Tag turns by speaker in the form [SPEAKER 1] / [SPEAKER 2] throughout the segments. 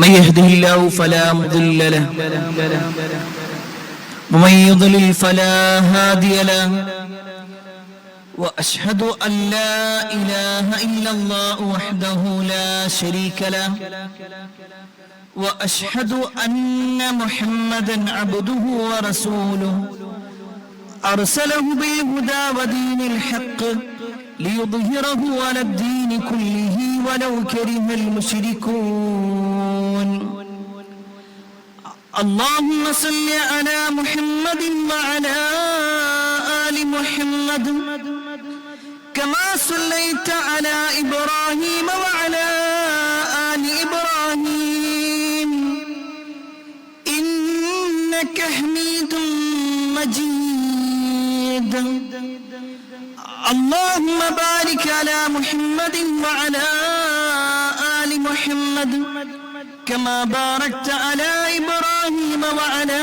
[SPEAKER 1] من يهده الله فلا مضل له ومن يضلل فلا هادي له وأشهد أن لا إله إلا الله وحده لا شريك له وأشهد أن محمدا عبده ورسوله أرسله بالهدى ودين الحق ليظهره على الدين كله ولو كره المشركون اللهم صل على محمد وعلى آل محمد كما صليت على إبراهيم وعلى آل إبراهيم إنك حميد مجيد اللهم بارك على محمد وعلى آل محمد كما باركت على إبراهيم وعلى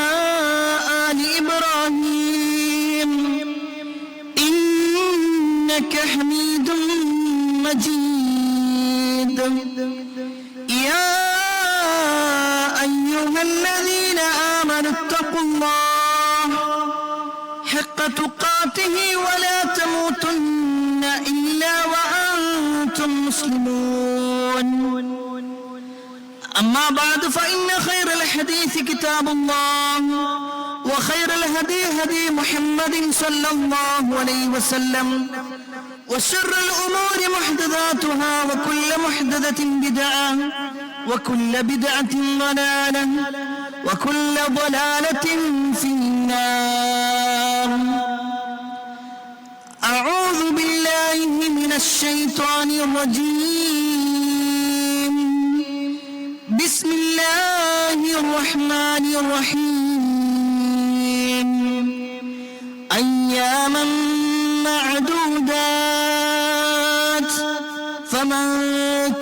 [SPEAKER 1] آل إبراهيم إنك حميد مجيد يا أيها الذين آمنوا اتقوا الله حق تقاته ولا تموتن إلا وأنتم مسلمون أما بعد فإن خير الحديث كتاب الله وخير الهدي هدي محمد صلى الله عليه وسلم وشر الأمور محدثاتها وكل محدثة بدعة وكل بدعة ضلالة وكل ضلالة في النار أعوذ بالله من الشيطان الرجيم بسم الله الرحمن الرحيم أياما معدودات فمن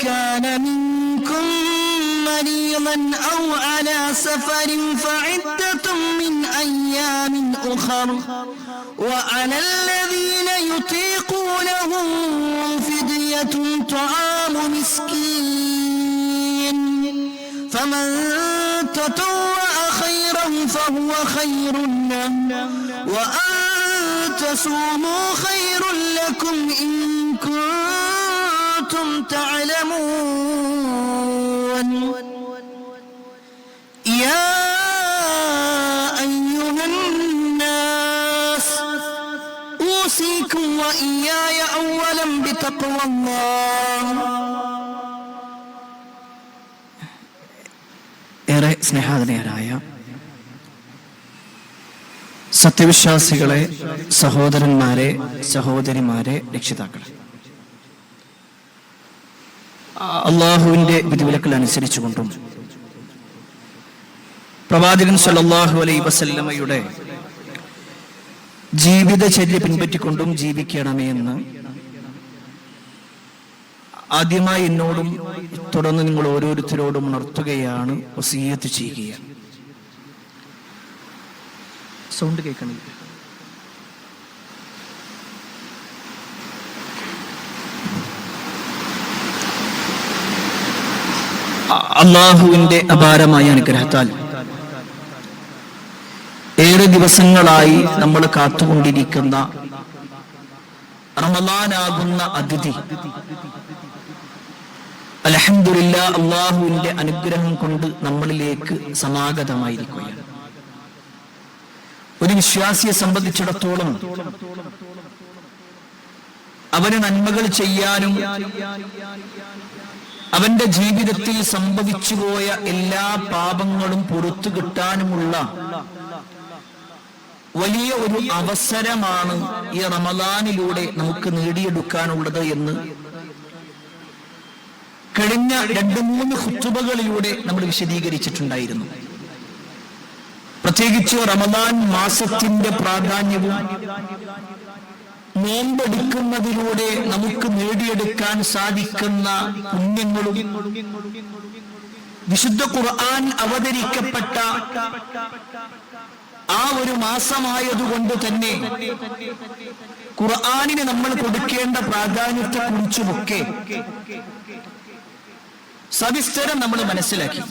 [SPEAKER 1] كان منكم مريضا أو على سفر فعدة من أيام أخر وعلى الذين يطيقونه فدية طعام مسكين فمن تطوع خيرا فهو خير له وأن تصوموا خير لكم إن كنتم تعلمون يا أيها الناس أوصيكم وإياي أولا بتقوى الله ഏറെ സ്നേഹാദരയായ സത്യവിശ്വാസികളെ, സഹോദരന്മാരെ, സഹോദരിമാരെ, രക്ഷിതാക്കളെ, അള്ളാഹുവിന്റെ വിധിവിലക്കൽ അനുസരിച്ചുകൊണ്ടും പ്രവാചകൻ സല്ലല്ലാഹു അലൈഹി വസല്ലമയുടെ ജീവിതചര്യ പിൻപറ്റിക്കൊണ്ടും ജീവിക്കണമേ എന്ന് ആദ്യമായി എന്നോടും തുടർന്ന് നിങ്ങൾ ഓരോരുത്തരോടും ഉണർത്തുകയാണ്, വസിയ്യത്ത് ചെയ്യുകയാണ്. സൗണ്ട് കേൾക്കണില്ല. അള്ളാഹുവിന്റെ അപാരമായ അനുഗ്രഹത്താൽ ഏറെ ദിവസങ്ങളായി നമ്മൾ കാത്തുകൊണ്ടിരിക്കുന്ന റമളാനാകുന്ന അതിഥി അൽഹംദുലില്ലാഹ് അള്ളാഹുവിന്റെ അനുഗ്രഹം കൊണ്ട് നമ്മളിലേക്ക് സമാഗതമായിരിക്കുകയാണ്. ഒരു വിശ്വാസിയെ സംബന്ധിച്ചിടത്തോളം അവന് നന്മകൾ ചെയ്യാനും അവന്റെ ജീവിതത്തിൽ സംഭവിച്ചുപോയ എല്ലാ പാപങ്ങളും പുറത്തു കിട്ടാനുമുള്ള വലിയ ഒരു അവസരമാണ് ഈ റമളാനിലൂടെ നമുക്ക് നേടിയെടുക്കാനുള്ളത് എന്ന് കഴിഞ്ഞ 2-3 ഖുതുബകളിലൂടെ നമ്മൾ വിശദീകരിച്ചിട്ടുണ്ടായിരുന്നു. പ്രത്യേകിച്ച് റമളാൻ മാസത്തിന്റെ പ്രാധാന്യവും നോമ്പെടുക്കുന്നതിലൂടെ നമുക്ക് നേടിയെടുക്കാൻ സാധിക്കുന്ന പുണ്യങ്ങളും വിശുദ്ധ ഖുർആൻ അവതരിക്കപ്പെട്ട ആ ഒരു മാസമായതുകൊണ്ട് തന്നെ ഖുർആനിന് നമ്മൾ കൊടുക്കേണ്ട പ്രാധാന്യത്തെ കുറിച്ചുമൊക്കെ സവിസ്തരം നമ്മൾ മനസ്സിലാക്കി.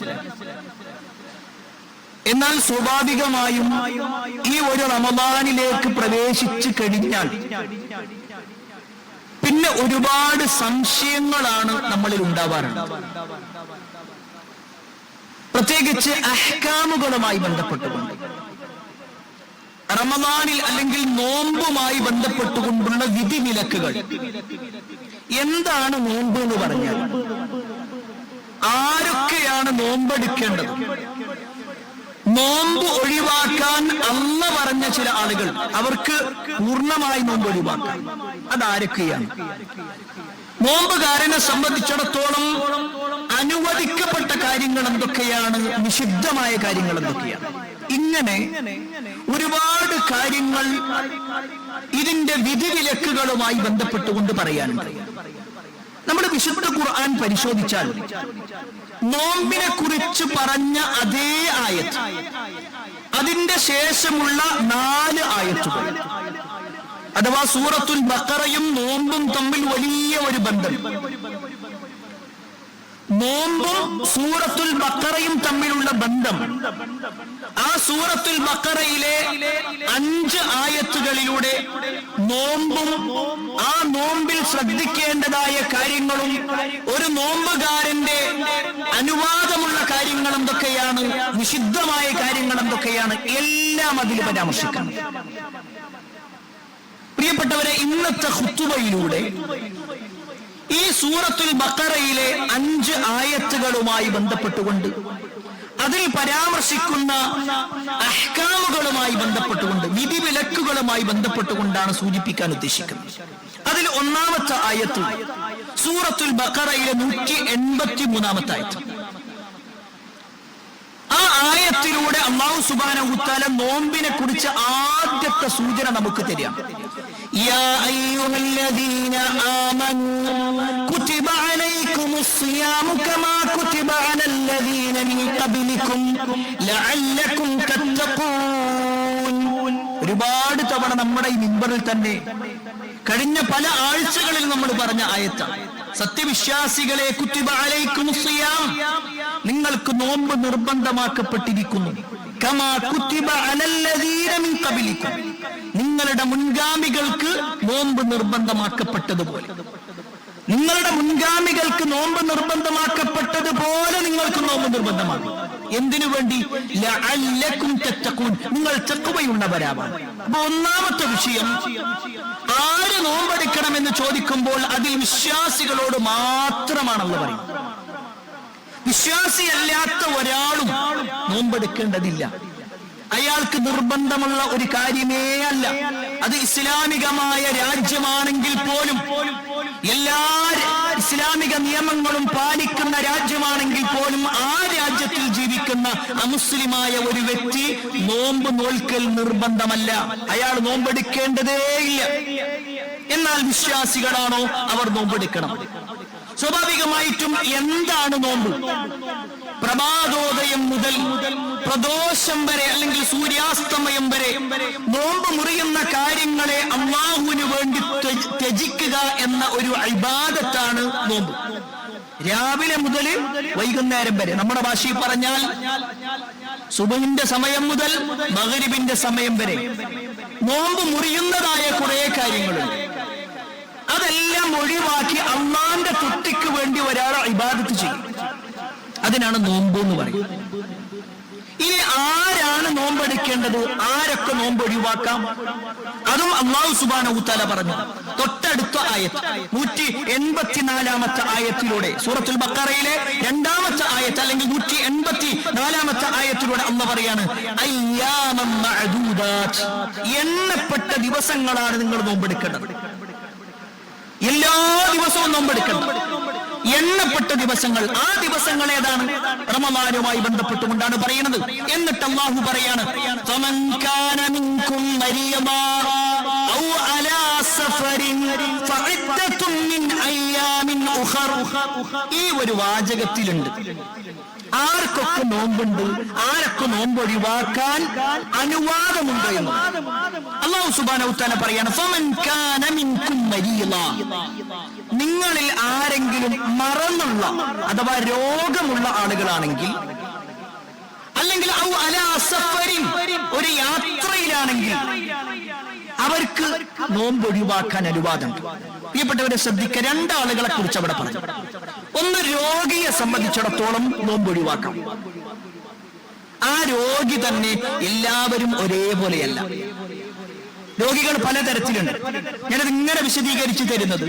[SPEAKER 1] എന്നാൽ സ്വാഭാവികമായും ഈ ഒരു റമദാനിലേക്ക് പ്രവേശിച്ചു കഴിഞ്ഞാൽ പിന്നെ ഒരുപാട് സംശയങ്ങളാണ് നമ്മളിൽ ഉണ്ടാവാറുണ്ട്. പ്രത്യേകിച്ച് അഹ്കാമുകളുമായി ബന്ധപ്പെട്ടുകൊണ്ട്, റമദാനിൽ അല്ലെങ്കിൽ നോമ്പുമായി ബന്ധപ്പെട്ടുകൊണ്ടുള്ള വിധിവിലക്കുകൾ. എന്താണ് നോമ്പ് എന്ന് പറഞ്ഞാൽ? ആരൊക്കെയാണ് നോമ്പെടുക്കേണ്ടത്? നോമ്പ് ഒഴിവാക്കാൻ അല്ല പറഞ്ഞ ചില ആളുകൾ, അവർക്ക് പൂർണ്ണമായി നോമ്പ് ഒഴിവാക്കാം. അതാരൊക്കെയാണ്? നോമ്പുകാരനെ സംബന്ധിച്ചിടത്തോളം അനുവദിക്കപ്പെട്ട കാര്യങ്ങൾ എന്തൊക്കെയാണ്, നിഷിദ്ധമായ കാര്യങ്ങൾ എന്തൊക്കെയാണ്? ഇങ്ങനെ ഒരുപാട് കാര്യങ്ങൾ ഇതിന്റെ വിധിവിലക്കുകളുമായി ബന്ധപ്പെട്ടുകൊണ്ട് പറയാനുണ്ട്. നമ്മൾ വിശുദ്ധ ഖുർആൻ പരിശോധിച്ചാൽ നോമ്പിനെ കുറിച്ച് പറഞ്ഞ അതേ ആയത്ത്, അതിന്റെ ശേഷമുള്ള 4 ആയത്തുകൾ, അഥവാ സൂറത്തുൽ ബഖറയും നോമ്പും തമ്മിൽ വലിയ ഒരു ബന്ധം. നോമ്പും സൂറത്തുൽ ബഖറയും തമ്മിലുള്ള ബന്ധം ആ സൂറത്തുൽ ബഖറയിലെ 5 ആയത്തുകളിലൂടെ നോമ്പും ആ നോമ്പിൽ ശ്രദ്ധിക്കേണ്ടതായ കാര്യങ്ങളും ഒരു നോമ്പുകാരന്റെ അനുവാദമുള്ള കാര്യങ്ങൾ എന്തൊക്കെയാണ്, നിഷിദ്ധമായ കാര്യങ്ങൾ എന്തൊക്കെയാണ്, എല്ലാം അതിൽ പരാമർശിക്കണം. പ്രിയപ്പെട്ടവരെ, ഇന്നത്തെ ഖുതുബയിലൂടെ ഈ സൂറത്തുൽ ബഖറയിലെ 5 ആയത്തുകളുമായി ബന്ധപ്പെട്ടുകൊണ്ട് അതിൽ പരാമർശിക്കുന്ന അഹ്കാമുകളുമായി ബന്ധപ്പെട്ടുകൊണ്ട്, വിധിവിലക്കുകളുമായി ബന്ധപ്പെട്ടുകൊണ്ടാണ് സൂചിപ്പിക്കാൻ ഉദ്ദേശിക്കുന്നത്. അതിൽ ഒന്നാമത്തെ ആയത്ത് സൂറത്തുൽ ബഖറയിലെ 183-ാമത്തെ ആയത്ത്. ആ ആയത്തിലൂടെ അല്ലാഹു സുബ്ഹാനഹു വതആല നോമ്പിനെ കുറിച്ച് ആദ്യത്തെ സൂചന നമുക്ക് തരാം. യാ അയ്യുഹല്ലദീന ആമനൂ കുതിബ അലൈക്കുമുസ് സിയാമു കമാ കുതിബ അലല്ലദീന മിൻ ഖബ്ലികും ലഅല്ലകും തത്തഖൂൻ. ഒരുപാട് തവണ നമ്മുടെ ഈ മിമ്പറിൽ തന്നെ കഴിഞ്ഞ പല ആഴ്ചകളിൽ നമ്മൾ പറഞ്ഞ ആയത്താണ്. സത്യവിശ്വാസികളെ, കുതിബ അലൈക്കുമുസ് സിയാം, നിങ്ങൾക്ക് നോമ്പ് നിർബന്ധമാക്കപ്പെട്ടിരിക്കുന്നു. കമാ കുതിബ അലല്ലദീന മിൻ ഖബ്ലികും, നിങ്ങളുടെ മുൻഗാമികൾക്ക് നോമ്പ് നിർബന്ധമാക്കപ്പെട്ടതുപോലെ, നിങ്ങളുടെ മുൻഗാമികൾക്ക് നോമ്പ് നിർബന്ധമാക്കപ്പെട്ടതുപോലെ നിങ്ങൾക്ക് നോമ്പ് നിർബന്ധമാകും. എന്തിനു വേണ്ടി? ലഅല്ലകും തത്തഖൂൻ, നിങ്ങൾ തഖ്വയുള്ളവരാവാൻ. അപ്പൊ ഒന്നാമത്തെ വിഷയം, ആര് നോമ്പെടുക്കണമെന്ന് ചോദിക്കുമ്പോൾ അതിൽ വിശ്വാസികളോട് മാത്രമാണല്ലോ പറയുന്നത്. വിശ്വാസിയല്ലാത്ത ഒരാളും നോമ്പെടുക്കേണ്ടതില്ല. അയാൾക്ക് നിർബന്ധമുള്ള ഒരു കാര്യമേ അല്ല. അത് ഇസ്ലാമികമായ രാജ്യമാണെങ്കിൽ പോലും, എല്ലാ ഇസ്ലാമിക നിയമങ്ങളും പാലിക്കുന്ന രാജ്യമാണെങ്കിൽ പോലും ആ രാജ്യത്തിൽ ജീവിക്കുന്ന അമുസ്ലിമായ ഒരു വ്യക്തി നോമ്പ് നോൽക്കൽ നിർബന്ധമല്ല. അയാൾ നോമ്പെടുക്കേണ്ടതേയില്ല. എന്നാൽ വിശ്വാസികളാണോ, അവർ നോമ്പെടുക്കണം. സ്വാഭാവികമായിട്ടും എന്താണ് നോമ്പ്? പ്രഭാതോദയം മുതൽ പ്രദോഷം വരെ അല്ലെങ്കിൽ സൂര്യാസ്തമയം വരെ നോമ്പ് മുറിയുന്ന കാര്യങ്ങളെ അല്ലാഹുവിന് വേണ്ടി ത്യജിക്കുക എന്ന ഒരു ഇബാദത്താണ് നോമ്പ്. രാവിലെ മുതൽ വൈകുന്നേരം വരെ, നമ്മുടെ ഭാഷയിൽ പറഞ്ഞാൽ സുബഹിന്റെ സമയം മുതൽ മഗ്രിബിന്റെ സമയം വരെ നോമ്പ് മുറിയുന്നതായ കുറെ കാര്യങ്ങളുണ്ട്. അതെല്ലാം ഒഴിവാക്കി അള്ളാന്റെ തൃപ്തിക്ക് വേണ്ടി ഒരാൾ ഇബാദത്ത് ചെയ്യും. അതിനാണ് നോമ്പ് എന്ന് പറയുന്നത്. ഇനി ആരാണ് നോമ്പെടുക്കേണ്ടത്? ആരൊക്കെ നോമ്പ് ഒഴിവാക്കാം? അതും അല്ലാഹു സുബ്ഹാനഹു വതആല പറഞ്ഞു. തൊട്ടടുത്ത ആയത്ത് 184-ാമത്തെ ആയത്തിലൂടെ, സൂറത്തുൽ ബഖറയിലെ 2-ാമത്തെ ആയത്ത് അല്ലെങ്കിൽ 184-ാമത്തെ ആയത്തിലൂടെ അല്ലാഹു പറയാണ്, അയ്യാമൻ മഅദൂദാത്ത്, എണ്ണപ്പെട്ട ദിവസങ്ങളാണ് നിങ്ങൾ നോമ്പെടുക്കേണ്ടത്. എല്ലാ ദിവസവും നോമ്പെടുക്കണം. എണ്ണപ്പെട്ട ദിവസങ്ങൾ. ആ ദിവസങ്ങൾ ഏതാണ്? റമദാനുമായി ബന്ധപ്പെട്ടുകൊണ്ടാണ് പറയുന്നത്. എന്നിട്ട് അല്ലാഹു പറയാണ്, ഫമൻ കാന മിൻകും മരിയമാ ഔ അലാ സഫരിൻ ഫഇദ്ദത്തും മിൻ അയ്യാമിൻ ഉഖറ ഈ ഒരു വാചകത്തിലുണ്ട് ആർക്കൊക്കെ നോമ്പുണ്ട്, ആരൊക്കെ നോമ്പ് ഒഴിവാക്കാൻ അനുവാദമുണ്ട് എന്ന് അല്ലാഹു സുബ്ഹാനഹു വ തആല പറയാണ്. ഫമൻ കാന മിൻകും മരീള, നിങ്ങളിൽ ആരെങ്കിലും മറന്നുള്ള അഥവാ രോഗമുള്ള ആളുകളാണെങ്കിൽ, അല്ലെങ്കിൽ ഔ അലാ സഫരിൻ, ഒരു യാത്രയിലാണെങ്കിൽ അവർക്ക് നോമ്പ് ഒഴിവാക്കാൻ അനുവാദമുണ്ട്. പ്രിയപ്പെട്ടവരെ ശ്രദ്ധിക്കുക, രണ്ടാളുകളെ കുറിച്ച് അവിടെ പറഞ്ഞു. ഒന്ന്, രോഗിയെ സംബന്ധിച്ചിടത്തോളം നോമ്പ് ഒഴിവാക്കാം. ആ രോഗി തന്നെ എല്ലാവരും ഒരേപോലെയല്ല. രോഗികൾ പലതരത്തിലുണ്ട്. ഞാനത് ഇങ്ങനെ വിശദീകരിച്ചു തരുന്നത്,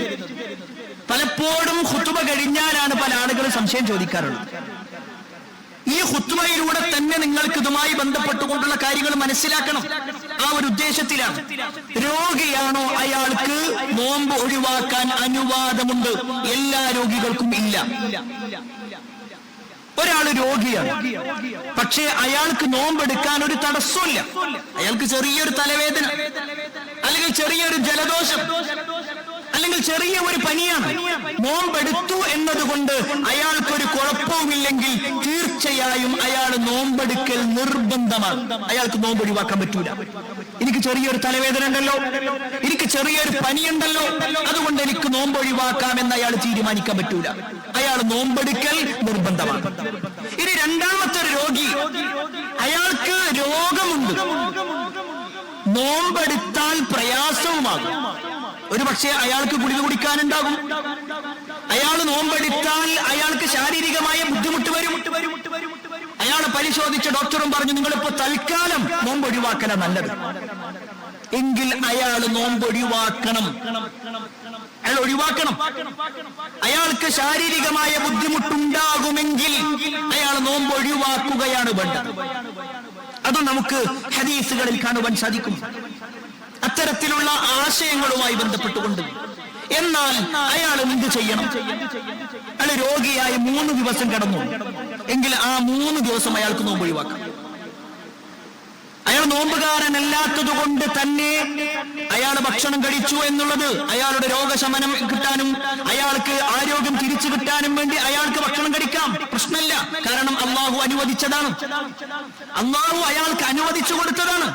[SPEAKER 1] പലപ്പോഴും ഖുതുബ കഴിഞ്ഞാലാണ് പല ആളുകളും സംശയം ചോദിക്കാറുള്ളത്. ഈ ഖുതുബയിലൂടെ തന്നെ നിങ്ങൾക്ക് ഇതുമായി ബന്ധപ്പെട്ടുകൊണ്ടുള്ള കാര്യങ്ങൾ മനസ്സിലാക്കണം. ആ ഒരു ഉദ്ദേശത്തിലാണ്. രോഗിയാണോ, അയാൾക്ക് നോമ്പ് ഒഴിവാക്കാൻ അനുവാദമുണ്ട്. എല്ലാ രോഗികൾക്കും ഇല്ല. ഒരാള് രോഗിയാണ്, പക്ഷേ അയാൾക്ക് നോമ്പെടുക്കാൻ ഒരു തടസ്സമില്ല. അയാൾക്ക് ചെറിയൊരു തലവേദന, അല്ലെങ്കിൽ ചെറിയൊരു ജലദോഷം, അല്ലെങ്കിൽ ചെറിയ ഒരു പനിയാണ്. നോമ്പെടുത്തു എന്നതുകൊണ്ട് അയാൾക്കൊരു കുഴപ്പവുമില്ലെങ്കിൽ തീർച്ചയായും അയാൾ നോമ്പെടുക്കൽ നിർബന്ധമാണ്. അയാൾക്ക് നോമ്പ് ഒഴിവാക്കാൻ പറ്റൂല. എനിക്ക് ചെറിയൊരു തലവേദന ഉണ്ടല്ലോ, എനിക്ക് ചെറിയൊരു പനിയുണ്ടല്ലോ, അതുകൊണ്ട് എനിക്ക് നോമ്പ് ഒഴിവാക്കാമെന്ന് അയാൾ തീരുമാനിക്കാൻ പറ്റൂല. അയാൾ നോമ്പെടുക്കൽ നിർബന്ധമാണ്. ഇനി രണ്ടാമത്തെ ഒരു രോഗി, അയാൾക്ക് രോഗമുണ്ട്, നോമ്പെടുത്താൽ പ്രയാസവുമാകും. ഒരു പക്ഷേ അയാൾക്ക് ഗുളിക കുടിക്കാനുണ്ടാകും. അയാൾ നോമ്പെടുത്താൽ അയാൾക്ക് ശാരീരികമായ ബുദ്ധിമുട്ട് വരും. അയാളെ പരിശോധിച്ച ഡോക്ടറും പറഞ്ഞു, നിങ്ങളിപ്പോ തൽക്കാലം നോമ്പ് ഒഴിവാക്കല നല്ലത്. എങ്കിൽ അയാൾ നോമ്പ് ഒഴിവാക്കണം. അയാൾ ഒഴിവാക്കണം. അയാൾക്ക് ശാരീരികമായ ബുദ്ധിമുട്ടുണ്ടാകുമെങ്കിൽ അയാൾ നോമ്പ് ഒഴിവാക്കുകയാണ് വേണ്ടത്. അത് നമുക്ക് ഹദീസുകളിൽ കാണുവാൻ സാധിക്കും, അത്തരത്തിലുള്ള ആശയങ്ങളുമായി ബന്ധപ്പെട്ടുകൊണ്ട്. എന്നാൽ അയാൾ എന്ത് ചെയ്യണം? അയാൾ രോഗിയായി 3 ദിവസം കിടന്നു എങ്കിൽ ആ 3 ദിവസം അയാൾക്ക് നോമ്പ് ഒഴിവാക്കാം. അയാൾ നോമ്പുകാരനല്ലാത്തത് കൊണ്ട് തന്നെ അയാൾ ഭക്ഷണം കഴിച്ചു എന്നുള്ളത് അയാളുടെ രോഗശമനം കിട്ടാനും അയാൾക്ക് ആരോഗ്യം തിരിച്ചു കിട്ടാനും വേണ്ടി അയാൾക്ക് ഭക്ഷണം കഴിക്കാം, പ്രശ്നമില്ല. കാരണം അള്ളാഹു അനുവദിച്ചതാണ്, അള്ളാഹു അയാൾക്ക് അനുവദിച്ചു കൊടുത്തതാണ്.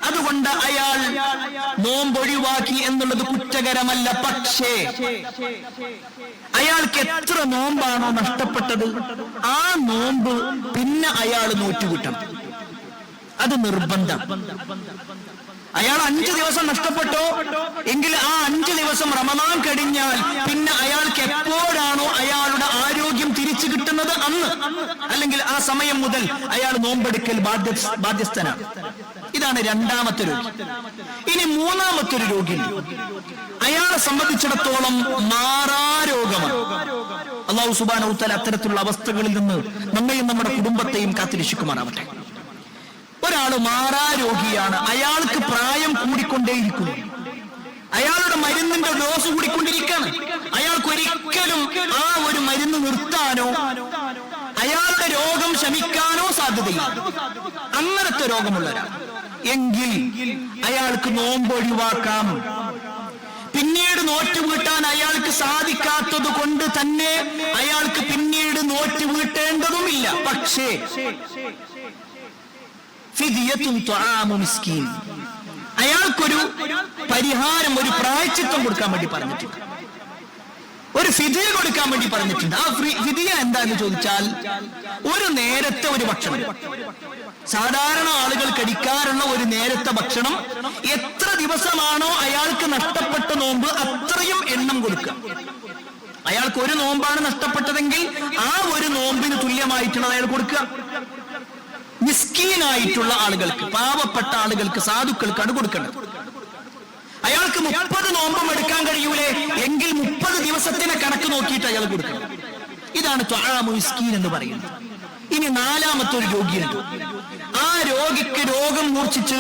[SPEAKER 1] അതുകൊണ്ട് അയാൾ നോമ്പൊഴിവാക്കി എന്നുള്ളത് കുറ്റകരമല്ല. പക്ഷേ അയാൾക്ക് എത്ര നോമ്പാണോ നഷ്ടപ്പെട്ടത്, ആ നോമ്പ് പിന്നെ അയാൾ നോറ്റുകിട്ടണം. അത് നിർബന്ധം. അയാൾ 5 ദിവസം നഷ്ടപ്പെട്ടോ എങ്കിൽ ആ 5 ദിവസം റമദാൻ കഴിഞ്ഞാൽ പിന്നെ അയാൾക്ക് എപ്പോഴാണോ അയാളുടെ ആരോഗ്യം തിരിച്ചു കിട്ടുന്നത് അന്ന്, അല്ലെങ്കിൽ ആ സമയം മുതൽ അയാൾ നോമ്പെടുക്കൽ ബാധ്യസ്ഥനാണ്. ഇതാണ് രണ്ടാമത്തെ രോഗി. ഇനി മൂന്നാമത്തെ ഒരു രോഗി, അയാളെ സംബന്ധിച്ചിടത്തോളം മാറാരോഗമാണ്. അല്ലാഹു സുബ്ഹാനഹു വ തആല അത്തരത്തിലുള്ള അവസ്ഥകളിൽ നിന്ന് നമ്മയും നമ്മുടെ കുടുംബത്തെയും കാത്തിരക്ഷിക്കുമാറാവട്ടെ. ഒരാൾ മാറാരോഗിയാണ്, അയാൾക്ക് പ്രായം കൂടിക്കൊണ്ടേയിരിക്കുന്നു, അയാളുടെ മരുന്നിന്റെ ഡോസ് കൂടിക്കൊണ്ടിരിക്കുകയാണ്. അയാൾക്ക് ഒരിക്കലും ആ ഒരു മരുന്ന് നിർത്താനോ അയാളുടെ രോഗം ശമിക്കാനോ സാധ്യതയില്ല. അങ്ങനത്തെ രോഗമുള്ള ഒരാൾ എങ്കിൽ അയാൾക്ക് നോമ്പ് ഒഴിവാക്കാം. പിന്നീട് നോറ്റ് വീട്ടാൻ അയാൾക്ക് സാധിക്കാത്തത് കൊണ്ട് തന്നെ അയാൾക്ക് പിന്നീട് നോറ്റ് വീട്ടേണ്ടതുമില്ല. പക്ഷേ അയാൾക്കൊരു പരിഹാരം, ഒരു പ്രായശ്ചിത്തം കൊടുക്കാൻ വേണ്ടി പറഞ്ഞിട്ടുണ്ട്, ഒരു ഫിദിയ കൊടുക്കാൻ വേണ്ടി പറഞ്ഞിട്ടുണ്ട്. ആ ഫിദിയ എന്താന്ന് ചോദിച്ചാൽ, ഒരു നേരത്തെ ഒരു ഭക്ഷണം, സാധാരണ ആളുകൾ കഴിക്കാറുള്ള ഒരു നേരത്തെ ഭക്ഷണം എത്ര ദിവസമാണോ അയാൾക്ക് നഷ്ടപ്പെട്ട നോമ്പ് അത്രയും എണ്ണം കൊടുക്കുക. അയാൾക്ക് ഒരു നോമ്പാണ് നഷ്ടപ്പെട്ടതെങ്കിൽ ആ ഒരു നോമ്പിന് തുല്യമായിട്ടുള്ളത് അയാൾ കൊടുക്കുക. മിസ്കീനായിട്ടുള്ള ആളുകൾക്ക്, പാവപ്പെട്ട ആളുകൾക്ക്, സാധുക്കൾക്കാണ് കൊടുക്കേണ്ടത്. അയാൾക്ക് 30 നോമ്പും എടുക്കാൻ കഴിയൂലേ എങ്കിൽ 30 ദിവസത്തിന് കണക്ക് നോക്കിയിട്ട് അയാൾ കൊടുക്കണം. ഇതാണ് ത്വആമു മിസ്കീൻ എന്ന് പറയുന്നത്. ഇനി നാലാമത്തെ ഒരു രോഗിയുണ്ട്. ആ രോഗിക്ക് രോഗം മൂർച്ഛിച്ച്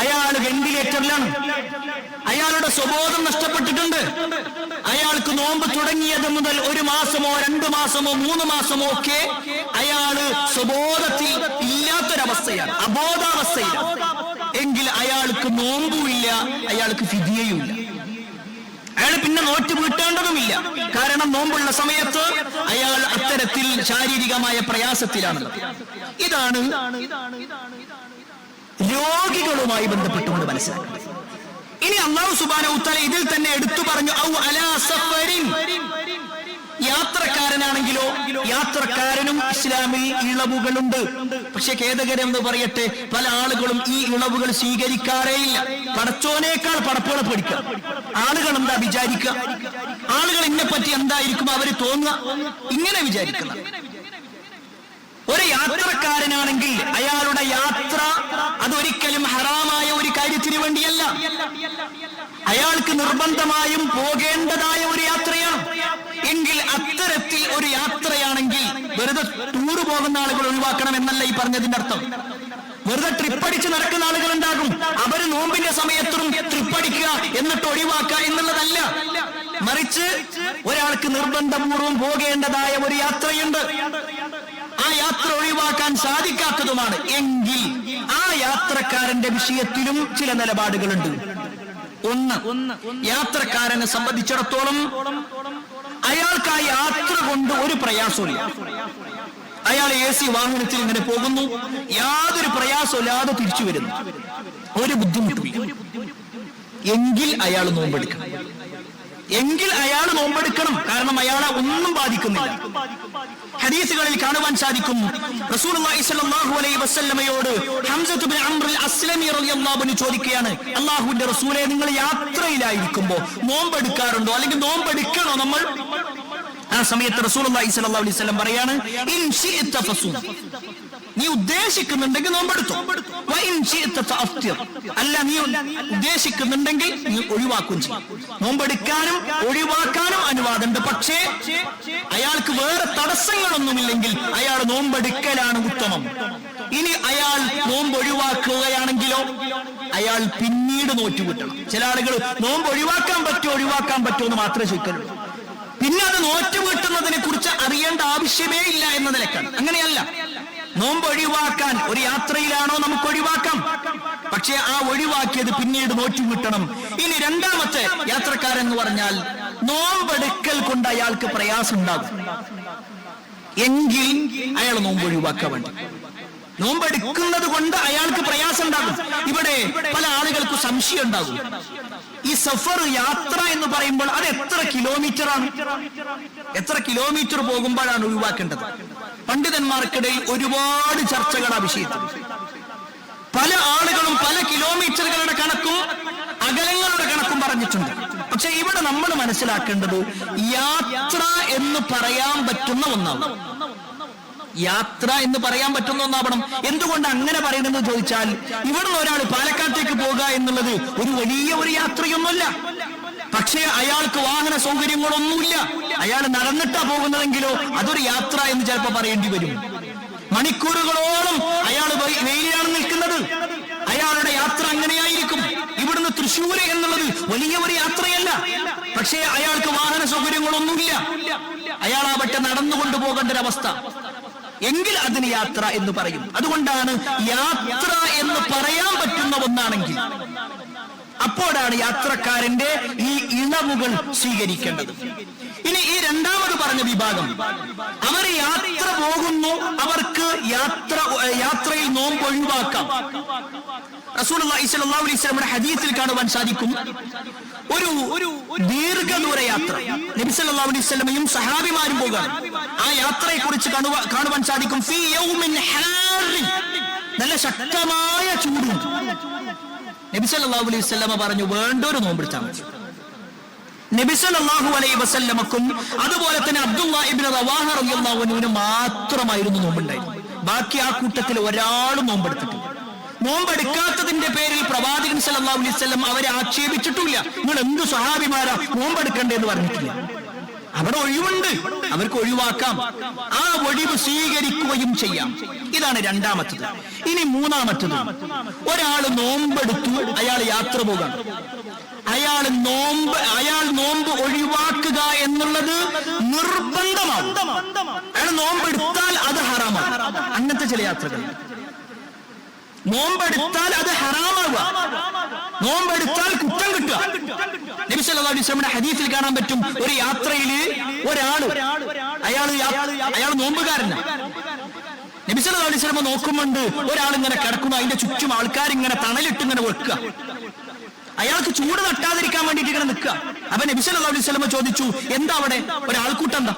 [SPEAKER 1] അയാൾ വെന്റിലേറ്ററിലാണ്, അയാളുടെ സ്വബോധം നഷ്ടപ്പെട്ടിട്ടുണ്ട്. അയാൾക്ക് നോമ്പ് തുടങ്ങിയത് മുതൽ 1 മാസമോ 2 മാസമോ 3 മാസമോ ഒക്കെ അയാള് സ്വബോധത്തിൽ ഇല്ലാത്തൊരവസ്ഥയാണ്, അബോധാവസ്ഥയിലാണ്. എങ്കിൽ അയാൾക്ക് നോമ്പുമില്ല, അയാൾക്ക് ഫിദിയയുമില്ല. അയാൾ പിന്നെ നോറ്റ് വീട്ടേണ്ടതുമില്ല. കാരണം നോമ്പുള്ള സമയത്ത് അയാൾ അത്തരത്തിൽ ശാരീരികമായ പ്രയാസത്തിലാണ്. ഇതാണ് രോഗികളുമായി ബന്ധപ്പെട്ടുകൊണ്ട് മനസ്സിലാക്കുന്നത്. ഇനി അല്ലാഹു സുബ്ഹാനഹു വ തആല ഇതിൽ തന്നെ എടുത്തു പറഞ്ഞു, ഔ അലാ സഫരിൻ, യാത്രക്കാരനാണെങ്കിലോ, യാത്രക്കാരനും ഇസ്ലാമിൽ ഇളവുകളുണ്ട്. പക്ഷെ ഖേദകരം എന്ന് പറയട്ടെ, പല ആളുകളും ഈ ഇളവുകൾ സ്വീകരിക്കാറേയില്ല. പടച്ചോനേക്കാൾ പടപ്പോളെ പഠിക്കുക. ആളുകൾ എന്താ വിചാരിക്കുക, ആളുകൾ ഇതിനെ പറ്റി എന്തായിരിക്കും അവര് തോന്നുക, ഇങ്ങനെ വിചാരിക്കുന്ന ഒരു യാത്രക്കാരനാണെങ്കിൽ അയാളുടെ യാത്ര അതൊരിക്കലും ഹറാമായ ഒരു കാര്യത്തിന് വേണ്ടിയല്ല. അയാൾക്ക് നിർബന്ധമായും പോകേണ്ടതായ ഒരു യാത്രയാണ്. എങ്കിൽ അത്തരത്തിൽ ഒരു യാത്രയാണെങ്കിൽ വെറുതെ ടൂറ് പോകുന്ന ആളുകൾ ഒഴിവാക്കണം എന്നല്ല ഈ പറഞ്ഞതിന്റെ അർത്ഥം. വെറുതെ ട്രിപ്പടിച്ച് നടക്കുന്ന ആളുകൾ ഉണ്ടാകും. അവര് നോമ്പിന്റെ സമയത്തും ട്രിപ്പടിക്കുക എന്നിട്ട് ഒഴിവാക്കുക എന്നുള്ളതല്ല. മറിച്ച് ഒരാൾക്ക് നിർബന്ധപൂർവ്വം പോകേണ്ടതായ ഒരു യാത്രയുണ്ട്, ആ യാത്ര ഒഴിവാക്കാൻ സാധിക്കാത്തതുമാണ്. എങ്കിൽ ആ യാത്രക്കാരന്റെ വിഷയത്തിലും ചില നിലപാടുകളുണ്ട്. ഒന്ന്, യാത്രക്കാരനെ സംബന്ധിച്ചിടത്തോളം അയാൾക്ക് ആ യാത്ര കൊണ്ട് ഒരു പ്രയാസമില്ല. അയാൾ AC വാഹനത്തിൽ ഇങ്ങനെ പോകുന്നു, യാതൊരു പ്രയാസമില്ലാതെ തിരിച്ചു വരുന്നു, ഒരു ബുദ്ധിമുട്ടില്ല. എങ്കിൽ അയാൾ നോമ്പെടുക്കണം. കാരണം അയാളെ ഒന്നും ബാധിക്കുന്നില്ല. ഹദീസുകളിൽ കാണുവാൻ സാധിക്കും, റസൂലുള്ളാഹി സ്വല്ലല്ലാഹു അലൈഹി വസല്ലമയോട് ഹംസത്ത് ഇബ്നു അംർ അൽ അസ്ലമി റളിയല്ലാഹു അൻഹു ചോദിക്കുകയാണ്, അല്ലാഹുവിന്റെ റസൂലേ, നിങ്ങൾ യാത്രയിലായിരിക്കുമ്പോൾ നോമ്പെടുക്കാറുണ്ടോ, അല്ലെങ്കിൽ നോമ്പെടുക്കണോ നമ്മൾ? ആ സമയത്ത് റസൂലുള്ളാഹി സ്വല്ലല്ലാഹു അലൈഹി വസല്ലം പറയാണ്, ഇൻ ശിഅത ഫസൂം, നീ ഉദ്ദേശിക്കുന്നുണ്ടെങ്കിൽ നോമ്പെടുത്തോ, വ ഇൻ ശിഅത ഫഅഫ്തിർ, അല്ല നീ ഉദ്ദേശിക്കുന്നുണ്ടെങ്കിൽ നീ ഒഴിവാക്കുകയും ചെയ്യും. നോമ്പെടുക്കാനും ഒഴിവാക്കാനും അനുവാദമുണ്ട്. പക്ഷേ അയാൾക്ക് വേറെ തടസ്സങ്ങളൊന്നുമില്ലെങ്കിൽ അയാൾ നോമ്പെടുക്കലാണ് ഉത്തമം. ഇനി അയാൾ നോമ്പ് ഒഴിവാക്കുകയാണെങ്കിലോ അയാൾ പിന്നീട് നോറ്റുവിട്ടണം. ചില ആളുകൾ നോമ്പ് ഒഴിവാക്കാൻ പറ്റുമോ എന്ന് മാത്രമേ ചോദിക്കുള്ളൂ. പിന്നെ അത് നോറ്റുവീട്ടുന്നതിനെ കുറിച്ച് അറിയേണ്ട ആവശ്യമേ ഇല്ല എന്ന നിലക്കാണ്. അങ്ങനെയല്ല, നോമ്പ് ഒഴിവാക്കാൻ ഒരു യാത്രയിലാണോ നമുക്ക് ഒഴിവാക്കാം, പക്ഷേ ആ ഒഴിവാക്കിയത് പിന്നീട് നോറ്റുവീട്ടണം. ഇനി രണ്ടാമത്തെ യാത്രക്കാരൻ എന്ന് പറഞ്ഞാൽ നോമ്പെടുക്കൽ കൊണ്ട് അയാൾക്ക് പ്രയാസം ഉണ്ടാകും, എങ്കിൽ അയാൾ നോമ്പ് ഒഴിവാക്കാൻ വേണ്ടി. നോമ്പെടുക്കുന്നത് കൊണ്ട് അയാൾക്ക് പ്രയാസം ഉണ്ടാകും. ഇവിടെ പല ആളുകൾക്ക് സംശയം ഉണ്ടാകും, ഈ സഫർ യാത്ര എന്ന് പറയുമ്പോൾ അത് എത്ര കിലോമീറ്റർ പോകുമ്പോഴാണ് ഒഴിവാക്കേണ്ടത്? പണ്ഡിതന്മാർക്കിടയിൽ ഒരുപാട് ചർച്ചകൾ ആ വിഷയത്തിൽ. പല ആളുകളും പല കിലോമീറ്ററുകളുടെ കണക്കും അകലങ്ങളുടെ കണക്കും പറഞ്ഞിട്ടുണ്ട്. പക്ഷെ ഇവിടെ നമ്മൾ മനസ്സിലാക്കേണ്ടത് യാത്ര എന്ന് പറയാൻ പറ്റുന്ന ഒന്നാണ്. എന്തുകൊണ്ട് അങ്ങനെ പറയുന്നത് ചോദിച്ചാൽ, ഇവിടുന്ന് ഒരാൾ പാലക്കാട്ടേക്ക് പോകുക എന്നുള്ളത് ഒരു വലിയ ഒരു യാത്രയൊന്നുമല്ല. പക്ഷേ അയാൾക്ക് വാഹന സൗകര്യങ്ങളൊന്നുമില്ല, അയാൾ നടന്നിട്ടാ പോകുന്നതെങ്കിലോ അതൊരു യാത്ര എന്ന് ചിലപ്പോൾ പറയേണ്ടി വരും. മണിക്കൂറുകളോളം അയാൾ വെയിലാണ് നിൽക്കുന്നത്, അയാളുടെ യാത്ര അങ്ങനെയായിരിക്കും. ഇവിടുന്ന് തൃശ്ശൂര് എന്നുള്ളത് വലിയ ഒരു യാത്രയല്ല, പക്ഷേ അയാൾക്ക് വാഹന സൗകര്യങ്ങളൊന്നുമില്ല, അയാളാവട്ടെ നടന്നുകൊണ്ടു പോകേണ്ട ഒരവസ്ഥ. എങ്കിൽ അതിന് യാത്ര എന്ന് പറയും. അതുകൊണ്ടാണ് യാത്ര എന്ന് പറയാൻ പറ്റുന്ന ഒന്നാണെങ്കിൽ അപ്പോഴാണ് യാത്രക്കാരന്റെ ഈ ഇളവുകൾ സ്വീകരിക്കേണ്ടത്. ഇനി ഈ രണ്ടാമത് പറഞ്ഞ വിഭാഗം, അവർ യാത്ര പോകുന്നു, അവർക്ക് യാത്രയിൽ നോമ്പ് ഒഴിവാക്കാം. റസൂലുള്ളാഹി സ്വല്ലല്ലാഹു അലൈഹി വസല്ലമയുടെ ഹദീസിൽ കാണുവാൻ സാധിക്കും, ഒരു ദീർഘദൂര യാത്ര നബി സല്ലല്ലാഹു അലൈഹി വസല്ലമയും സഹാബിമാരും പോകുകയാണ്. ആ യാത്രയെ കുറിച്ച് കാണുവാൻ സാധിക്കും, ഫീ യൗമിൻ ഹാരി, നല്ല ശക്തമായ ചൂടും. നബി സല്ലല്ലാഹു അലൈഹി വസല്ലമ പറഞ്ഞു, വേണ്ടൊരു നോമ്പെടുത്താൽ മതി. നബി സല്ലല്ലാഹു അലൈഹി വസല്ലമക്കും അതുപോലെ തന്നെ അബ്ദുല്ലാഹ് ഇബ്നു റവാഹ റളിയല്ലാഹു അൻഹുവിന് മാത്രമായിരുന്നു നോമ്പുണ്ടായിരുന്നത്. ബാക്കി ആ കൂട്ടത്തിൽ ഒരാളും നോമ്പെടുത്തിട്ടില്ല. നോമ്പെടുക്കാത്തതിന്റെ പേരിൽ പ്രവാചകൻ സല്ലല്ലാഹു അലൈഹി വസല്ലം അവരെ ആക്ഷേപിച്ചിട്ടില്ല. നിങ്ങൾ എന്ത് സഹാബിമാരാ നോമ്പെടുക്കണ്ടേന്ന് പറഞ്ഞിട്ടില്ല. അവിടെ ഒഴിവുണ്ട്, അവർക്ക് ഒഴിവാക്കാം, ആ ഒഴിവ് സ്വീകരിക്കുകയും ചെയ്യാം. ഇതാണ് രണ്ടാമത്തത്. ഇനി മൂന്നാമത്തത്, ഒരാൾ നോമ്പെടുത്തു, അയാൾ യാത്ര പോകാം. അയാൾ നോമ്പ് ഒഴിവാക്കുക എന്നുള്ളത് നിർബന്ധമാണ്. അയാൾ നോമ്പെടുത്താൽ അത് ഹറാമാണ്. അങ്ങനത്തെ ചില യാത്രകൾ നോമ്പെടുത്താൽ അത് ഹറാമാവുക, നോമ്പെടുത്താൽ കുറ്റം കിട്ടുക. നബി സല്ലല്ലാഹു അലൈഹി വസല്ലമയുടെ ഹദീസിൽ കാണാൻ പറ്റും, ഒരു യാത്രയിൽ അയാൾ നോമ്പുകാരനാണ്. നബി സല്ലല്ലാഹു അലൈഹി വസല്ലം നോക്കുമ്പോണ്ട് ഒരാൾ ഇങ്ങനെ കിടക്കുന്നു, അതിന്റെ ചുറ്റും ആൾക്കാർ ഇങ്ങനെ തണലിട്ട് ഇങ്ങനെ വെക്കുക, അയാൾക്ക് ചൂട് തട്ടാതിരിക്കാൻ വേണ്ടിയിട്ട് ഇങ്ങനെ നിൽക്കുക. അപ്പൊ നബി സല്ലല്ലാഹു അലൈഹി വസല്ലം ചോദിച്ചു, എന്താ അവിടെ ഒരാൾക്കൂട്ടം എന്താ?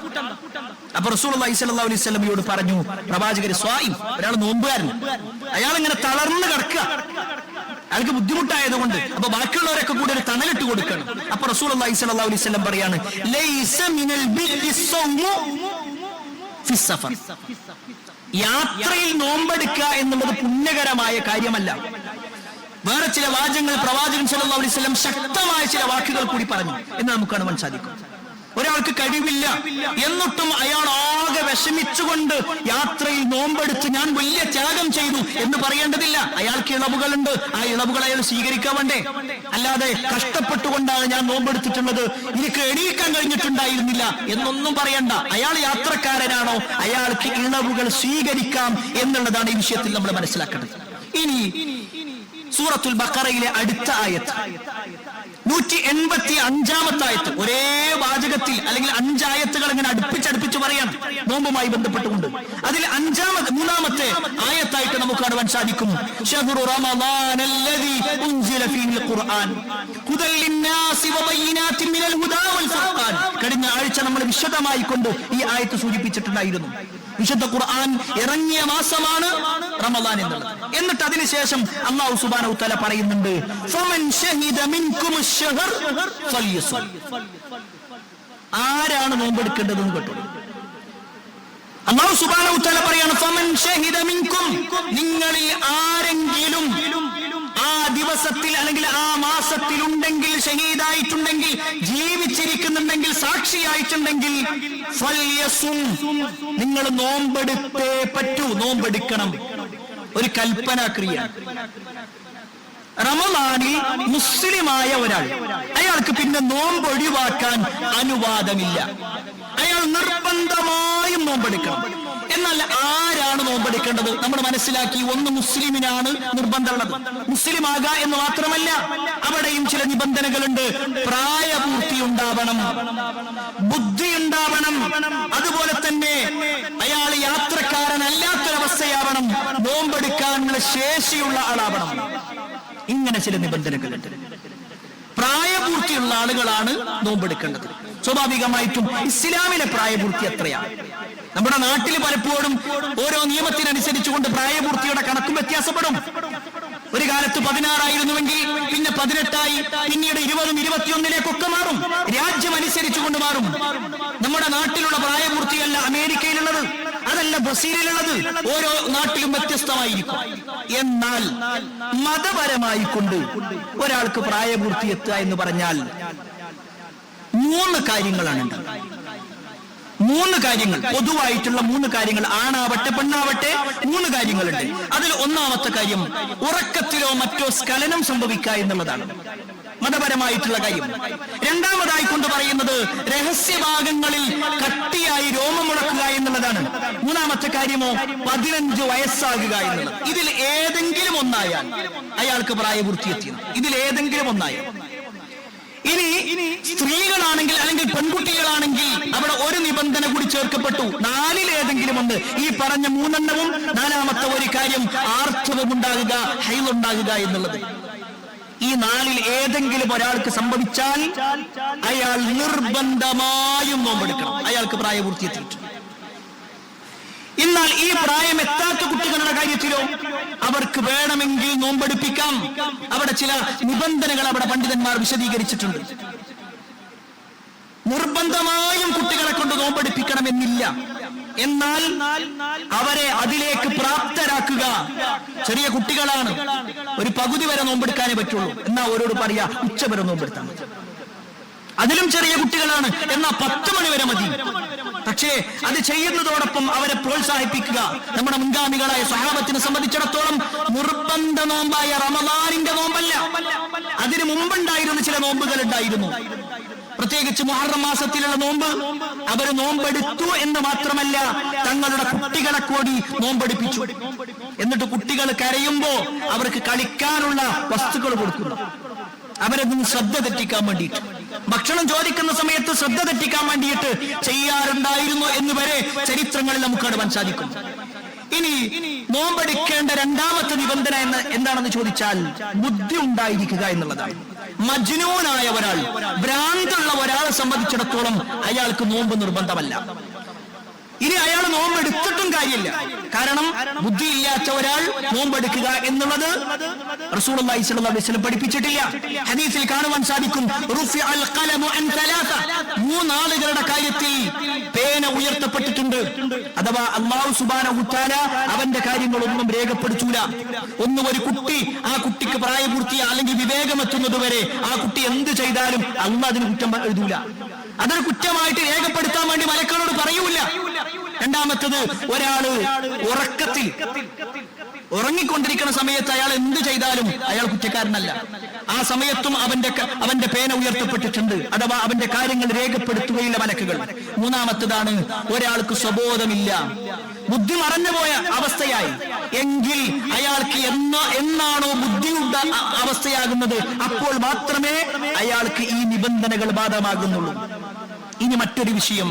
[SPEAKER 1] അപ്പൊ റസൂലുള്ളാഹി സ്വല്ലല്ലാഹു അലൈഹി വസല്ലമയോട് പറഞ്ഞു, പ്രവാചകരെ, സ്വായിം, ഒരാൾ നോമ്പുകാരൻ, അയാൾ ഇങ്ങനെ തളർന്ന് കിടക്കുക, അയാൾക്ക് ബുദ്ധിമുട്ടായതുകൊണ്ട്. അപ്പൊ ബാക്കിയുള്ളവരൊക്കെ കൂടി ഒരു തണലിട്ട് കൊടുക്കണം. അപ്പൊ റസൂലുള്ളാഹി സ്വല്ലല്ലാഹു അലൈഹി വസല്ലം പറയാണ്, ലൈസ മിനൽ ബിർരി സ്വൗമു ഫി സഫർ. യാത്രയിൽ നോമ്പെടുക്കുക എന്നുള്ളത് പുണ്യകരമായ കാര്യമല്ല. വേറെ ചില വാചകങ്ങൾ പ്രവാചകൻ സല്ലല്ലാഹു അലൈഹി വസല്ലം ശക്തമായ ചില വാക്കുകൾ കൂടി പറഞ്ഞു എന്ന് നമുക്ക് കാണുവാൻ സാധിക്കും. ഒരാൾക്ക് കഴിവില്ല എന്നിട്ടും അയാൾ ആകെ വിഷമിച്ചുകൊണ്ട് യാത്രയിൽ നോമ്പെടുത്ത് ഞാൻ വലിയ ത്യാഗം ചെയ്തു എന്ന് പറയേണ്ടതില്ല. അയാൾക്ക് ഇളവുകളുണ്ട്, ആ ഇളവുകൾ അയാൾ സ്വീകരിക്കാൻ വേണ്ടേ. അല്ലാതെ കഷ്ടപ്പെട്ടുകൊണ്ടാണ് ഞാൻ നോമ്പെടുത്തിട്ടുള്ളത്, എനിക്ക് എണീക്കാൻ കഴിഞ്ഞിട്ടുണ്ടായിരുന്നില്ല എന്നൊന്നും പറയണ്ട. അയാൾ യാത്രക്കാരനാണോ, അയാൾക്ക് ഇളവുകൾ സ്വീകരിക്കാം എന്നുള്ളതാണ് ഈ വിഷയത്തിൽ നമ്മൾ മനസ്സിലാക്കേണ്ടത്. ഇനി സൂറത്തുൽ ബഖറയിലെ അടുത്ത ആയത്ത് 185 ആയത്ത്, ഒരേ വാചകത്തിൽ അല്ലെങ്കിൽ 5 ആയത്തുകൾ ഇങ്ങനെ അടുപ്പിച്ചടുപ്പിച്ച് പറയണം നോമ്പുമായി ബന്ധപ്പെട്ടുകൊണ്ട്. അതിൽ മൂന്നാമത്തെ ആയത്തായിട്ട് നമുക്ക് കാണുവാൻ സാധിക്കും, ശഹ്റു റമളാനല്ലദീ ഉൻസില ഫീഹിൽ ഖുർആൻ ഹുദൽ ലിന്നാസി വബയ്യിനാത്തിൻ മിനൽ ഹുദാ വൽ ഫുർഖാൻ. കഴിഞ്ഞ ആഴ്ച നമ്മൾ വിശദമായി കൊണ്ട് ഈ ആയത്ത് സൂചിപ്പിച്ചിട്ടുണ്ടായിരുന്നു. വിശുദ്ധ ഖുർആൻ ഇറങ്ങിയ മാസമാണ് റമളാൻ എന്നുള്ളത്. എന്നിട്ട് അതിനുശേഷം അല്ലാഹു സുബ്ഹാനഹു വ തആല പറയുന്നുണ്ട്, ഫമൻ ശഹിദ മിൻകും അശ്ശഹർ ഫൽയസും. ആരാണ് നോമ്പെടുക്കേണ്ടതെന്ന് കേട്ടോ. അല്ലാഹു സുബ്ഹാനഹു വ തആല പറയാണ്, ഫമൻ ശഹിദ മിൻകും, നിങ്ങളിൽ ആരെങ്കിലും ആ ദിവസത്തിൽ അല്ലെങ്കിൽ ആ മാസത്തിൽ ഉണ്ടെങ്കിൽ, ഷഹീദായിട്ടുണ്ടെങ്കിൽ, ജീവിച്ചിരിക്കുന്നുണ്ടെങ്കിൽ, സാക്ഷിയായിട്ടുണ്ടെങ്കിൽ, ഫൽയസും, നിങ്ങൾ നോമ്പെടുത്തേ പറ്റൂ, നോമ്പെടുക്കണം. ഒരു കൽപ്പനാക്രിയ. റമളാനിൽ മുസ്ലിമായ ഒരാൾ, അയാൾക്ക് പിന്നെ നോമ്പ് ഒഴിവാക്കാൻ അനുവാദമില്ല. അയാൾ നിർബന്ധമായും നോമ്പെടുക്കണം. എന്നാൽ ആരാണ് നോമ്പെടുക്കേണ്ടത്? നമ്മൾ മനസ്സിലാക്കി, ഒന്ന് മുസ്ലിമിനാണ് നിർബന്ധമുള്ളത്. മുസ്ലിം ആകാ എന്ന് മാത്രമല്ല, അവിടെയും ചില നിബന്ധനകളുണ്ട്. പ്രായപൂർത്തി ഉണ്ടാവണം, ബുദ്ധി ഉണ്ടാവണം, അതുപോലെ തന്നെ അയാൾ യാത്രക്കാരനല്ലാത്തൊരവസ്ഥയാവണം, നോമ്പെടുക്കാനുള്ള ശേഷിയുള്ള ആളാവണം. ഇങ്ങനെ ചില നിബന്ധനകളുണ്ട്. പ്രായപൂർത്തിയുള്ള ആളുകളാണ് നോമ്പെടുക്കേണ്ടത്. സ്വാഭാവികമായിട്ടും ഇസ്ലാമിലെ പ്രായപൂർത്തി എത്രയാണ്? നമ്മുടെ നാട്ടിൽ പലപ്പോഴും ഓരോ നിയമത്തിനനുസരിച്ചുകൊണ്ട് പ്രായപൂർത്തിയുടെ കണക്കും വ്യത്യാസപ്പെടും. ഒരു കാലത്ത് 16 ആയിരുന്നുവെങ്കിൽ പിന്നെ 18 പിന്നീട് 20, 21 മാറും. രാജ്യം അനുസരിച്ചുകൊണ്ട് മാറും. നമ്മുടെ നാട്ടിലുള്ള പ്രായപൂർത്തിയല്ല അമേരിക്കയിലുള്ളത്, അതല്ല ബ്രസീലിലുള്ളത്. ഓരോ നാട്ടിലും വ്യത്യസ്തമായിരിക്കും. എന്നാൽ മതപരമായി കൊണ്ട് ഒരാൾക്ക് പ്രായപൂർത്തി എത്തുക എന്ന് പറഞ്ഞാൽ 3 കാര്യങ്ങളാണ് ഉണ്ടാവുക. 3 കാര്യങ്ങൾ, പൊതുവായിട്ടുള്ള 3 കാര്യങ്ങൾ. ആണാവട്ടെ പെണ്ണാവട്ടെ 3 കാര്യങ്ങളുണ്ട്. അതിൽ ഒന്നാമത്തെ കാര്യം ഉറക്കത്തിലോ മറ്റോ സ്ഖലനം സംഭവിക്കുക എന്നുള്ളതാണ്, മതപരമായിട്ടുള്ള കാര്യം. രണ്ടാമതായി കൊണ്ട് പറയുന്നത് രഹസ്യഭാഗങ്ങളിൽ കട്ടിയായി രോമമുളക്കുക എന്നുള്ളതാണ്. മൂന്നാമത്തെ കാര്യമോ 15 വയസ്സാകുക എന്നുള്ളത്. ഇതിൽ ഏതെങ്കിലും ഒന്നായാൽ അയാൾക്ക് പ്രായപൂർത്തിയെത്തിയത്. ഇതിൽ ഏതെങ്കിലും ഒന്നായാൽ. ഇനി സ്ത്രീകളാണെങ്കിൽ അല്ലെങ്കിൽ പെൺകുട്ടികളാണെങ്കിൽ അവിടെ ഒരു നിബന്ധന കൂടി ചേർക്കപ്പെട്ടു. 4-ൽ ഏതെങ്കിലും ഒന്ന്. ഈ പറഞ്ഞ 3 4-ാമത്തെ ഒരു കാര്യം ആർത്തവം ഉണ്ടാകുക, ഹൈലുണ്ടാകുക എന്നുള്ളത്. ഈ 4-ൽ ഏതെങ്കിലും ഒരാൾക്ക് സംഭവിച്ചാൽ അയാൾ നിർബന്ധമായും നോമ്പെടുക്കണം. അയാൾക്ക് പ്രായപൂർത്തിയെത്തിയിട്ട്. എന്നാൽ ഈ പ്രായം എത്താത്ത കുട്ടികളുടെ കാര്യത്തിലോ അവർക്ക് വേണമെങ്കിൽ നോമ്പെടുപ്പിക്കാം. അവിടെ ചില നിബന്ധനകൾ അവിടെ പണ്ഡിതന്മാർ വിശദീകരിച്ചിട്ടുണ്ട്. നിർബന്ധമായും കുട്ടികളെ കൊണ്ട് നോമ്പെടുപ്പിക്കണമെന്നില്ല. എന്നാൽ അവരെ അതിലേക്ക് പ്രാപ്തരാക്കുക. ചെറിയ കുട്ടികളാണ്, ഒരു പകുതി വരെ നോമ്പെടുക്കാനേ പറ്റുള്ളൂ. എന്നാ അവരോട് പറയാ ഉച്ചവരെ നോമ്പെടുത്താൽ മതി. അതിലും ചെറിയ കുട്ടികളാണ്, എന്നാ 10 മണി വരെ മതി. പക്ഷേ അത് ചെയ്യുന്നതോടൊപ്പം അവരെ പ്രോത്സാഹിപ്പിക്കുക. നമ്മുടെ മുൻഗാമികളായ സ്വഹാബത്തിനെ സംബന്ധിച്ചിടത്തോളം നിർബന്ധ നോമ്പായ റമളാനിന്റെ നോമ്പല്ല, അതിനു മുമ്പുണ്ടായിരുന്ന ചില നോമ്പുകൾ ഉണ്ടായിരുന്നു. പ്രത്യേകിച്ച് മുഹറം മാസത്തിലുള്ള നോമ്പ് അവർ നോമ്പെടുത്തു എന്ന് മാത്രമല്ല തങ്ങളുടെ കുട്ടികളെ കൂടി നോമ്പെടുപ്പിച്ചു. എന്നിട്ട് കുട്ടികൾ കരയുമ്പോ അവർക്ക് കളിക്കാനുള്ള വസ്തുക്കൾ കൊടുക്കുന്നു. അവരതിന് ശ്രദ്ധ തെറ്റിക്കാൻ വേണ്ടിയിട്ട്, ഭക്ഷണം ചോദിക്കുന്ന സമയത്ത് ശ്രദ്ധ തെറ്റിക്കാൻ വേണ്ടിയിട്ട് ചെയ്യാറുണ്ടായിരുന്നു എന്ന് വരെ ചരിത്രങ്ങളിൽ നമുക്ക് കാണുവാൻ സാധിക്കും. ഇനി നോമ്പെടുക്കേണ്ട രണ്ടാമത്തെ നിബന്ധന എന്താണെന്ന് ചോദിച്ചാൽ ബുദ്ധി ഉണ്ടായിരിക്കുക എന്നുള്ളതാണ്. മജ്നൂനായ ഒരാൾ, ഭ്രാന്തുള്ള ഒരാളെ സംബന്ധിച്ചിടത്തോളം അയാൾക്ക് നോമ്പ് നിർബന്ധമല്ല. ഇനി അയാൾ നോമ്പെടുത്തിട്ടും കാര്യമില്ല. കാരണം ബുദ്ധിയില്ലാത്ത ഒരാൾ നോമ്പെടുക്കുക എന്നുള്ളത് റസൂലുള്ളാഹി സ്വല്ലല്ലാഹു അലൈഹി വസല്ലം പഠിപ്പിച്ചിട്ടില്ല. ഹദീസിൽ കാണുവാൻ സാധിക്കും, റുഫിഅൽ ഖലമു അൻ തലാസ, മൂന്നാളുകളുടെ കാര്യത്തിൽ പേന ഉയർത്തപ്പെട്ടിട്ടുണ്ട്. അഥവാ അല്ലാഹു സുബ്ഹാനഹു വ തആല അവന്റെ കാര്യങ്ങളൊന്നും രേഖപ്പെടുത്തൂല. ഒന്ന്, ഒരു കുട്ടി, ആ കുട്ടിക്ക് പ്രായപൂർത്തി അല്ലെങ്കിൽ വിവേകമെത്തുന്നത് വരെ ആ കുട്ടി എന്ത് ചെയ്താലും അല്ലാഹു അതിന് കുറ്റം എഴുതൂല. അതൊരു കുറ്റമായിട്ട് രേഖപ്പെടുത്താൻ വേണ്ടി മലക്കളോട് പറയൂല. രണ്ടാമത്തത്, ഒരാള് ഉറക്കത്തിൽ ഉറങ്ങിക്കൊണ്ടിരിക്കുന്ന സമയത്ത് അയാൾ എന്ത് ചെയ്താലും അയാൾ കുറ്റക്കാരനല്ല. ആ സമയത്തും അവന്റെ പേന ഉയർത്തപ്പെട്ടിട്ടുണ്ട്. അഥവാ അവന്റെ കാര്യങ്ങൾ രേഖപ്പെടുത്തുകയില്ല മലക്കുകൾ. മൂന്നാമത്തതാണ്, ഒരാൾക്ക് സ്വബോധമില്ല, ബുദ്ധി മറഞ്ഞുപോയ അവസ്ഥയായി എങ്കിൽ അയാൾക്ക് എന്നാണോ ബുദ്ധിയുള്ള അവസ്ഥയാകുന്നത് അപ്പോൾ മാത്രമേ അയാൾക്ക് ഈ നിബന്ധനകൾ ബാധകമാകുന്നുള്ളൂ. ഇനി മറ്റൊരു വിഷയം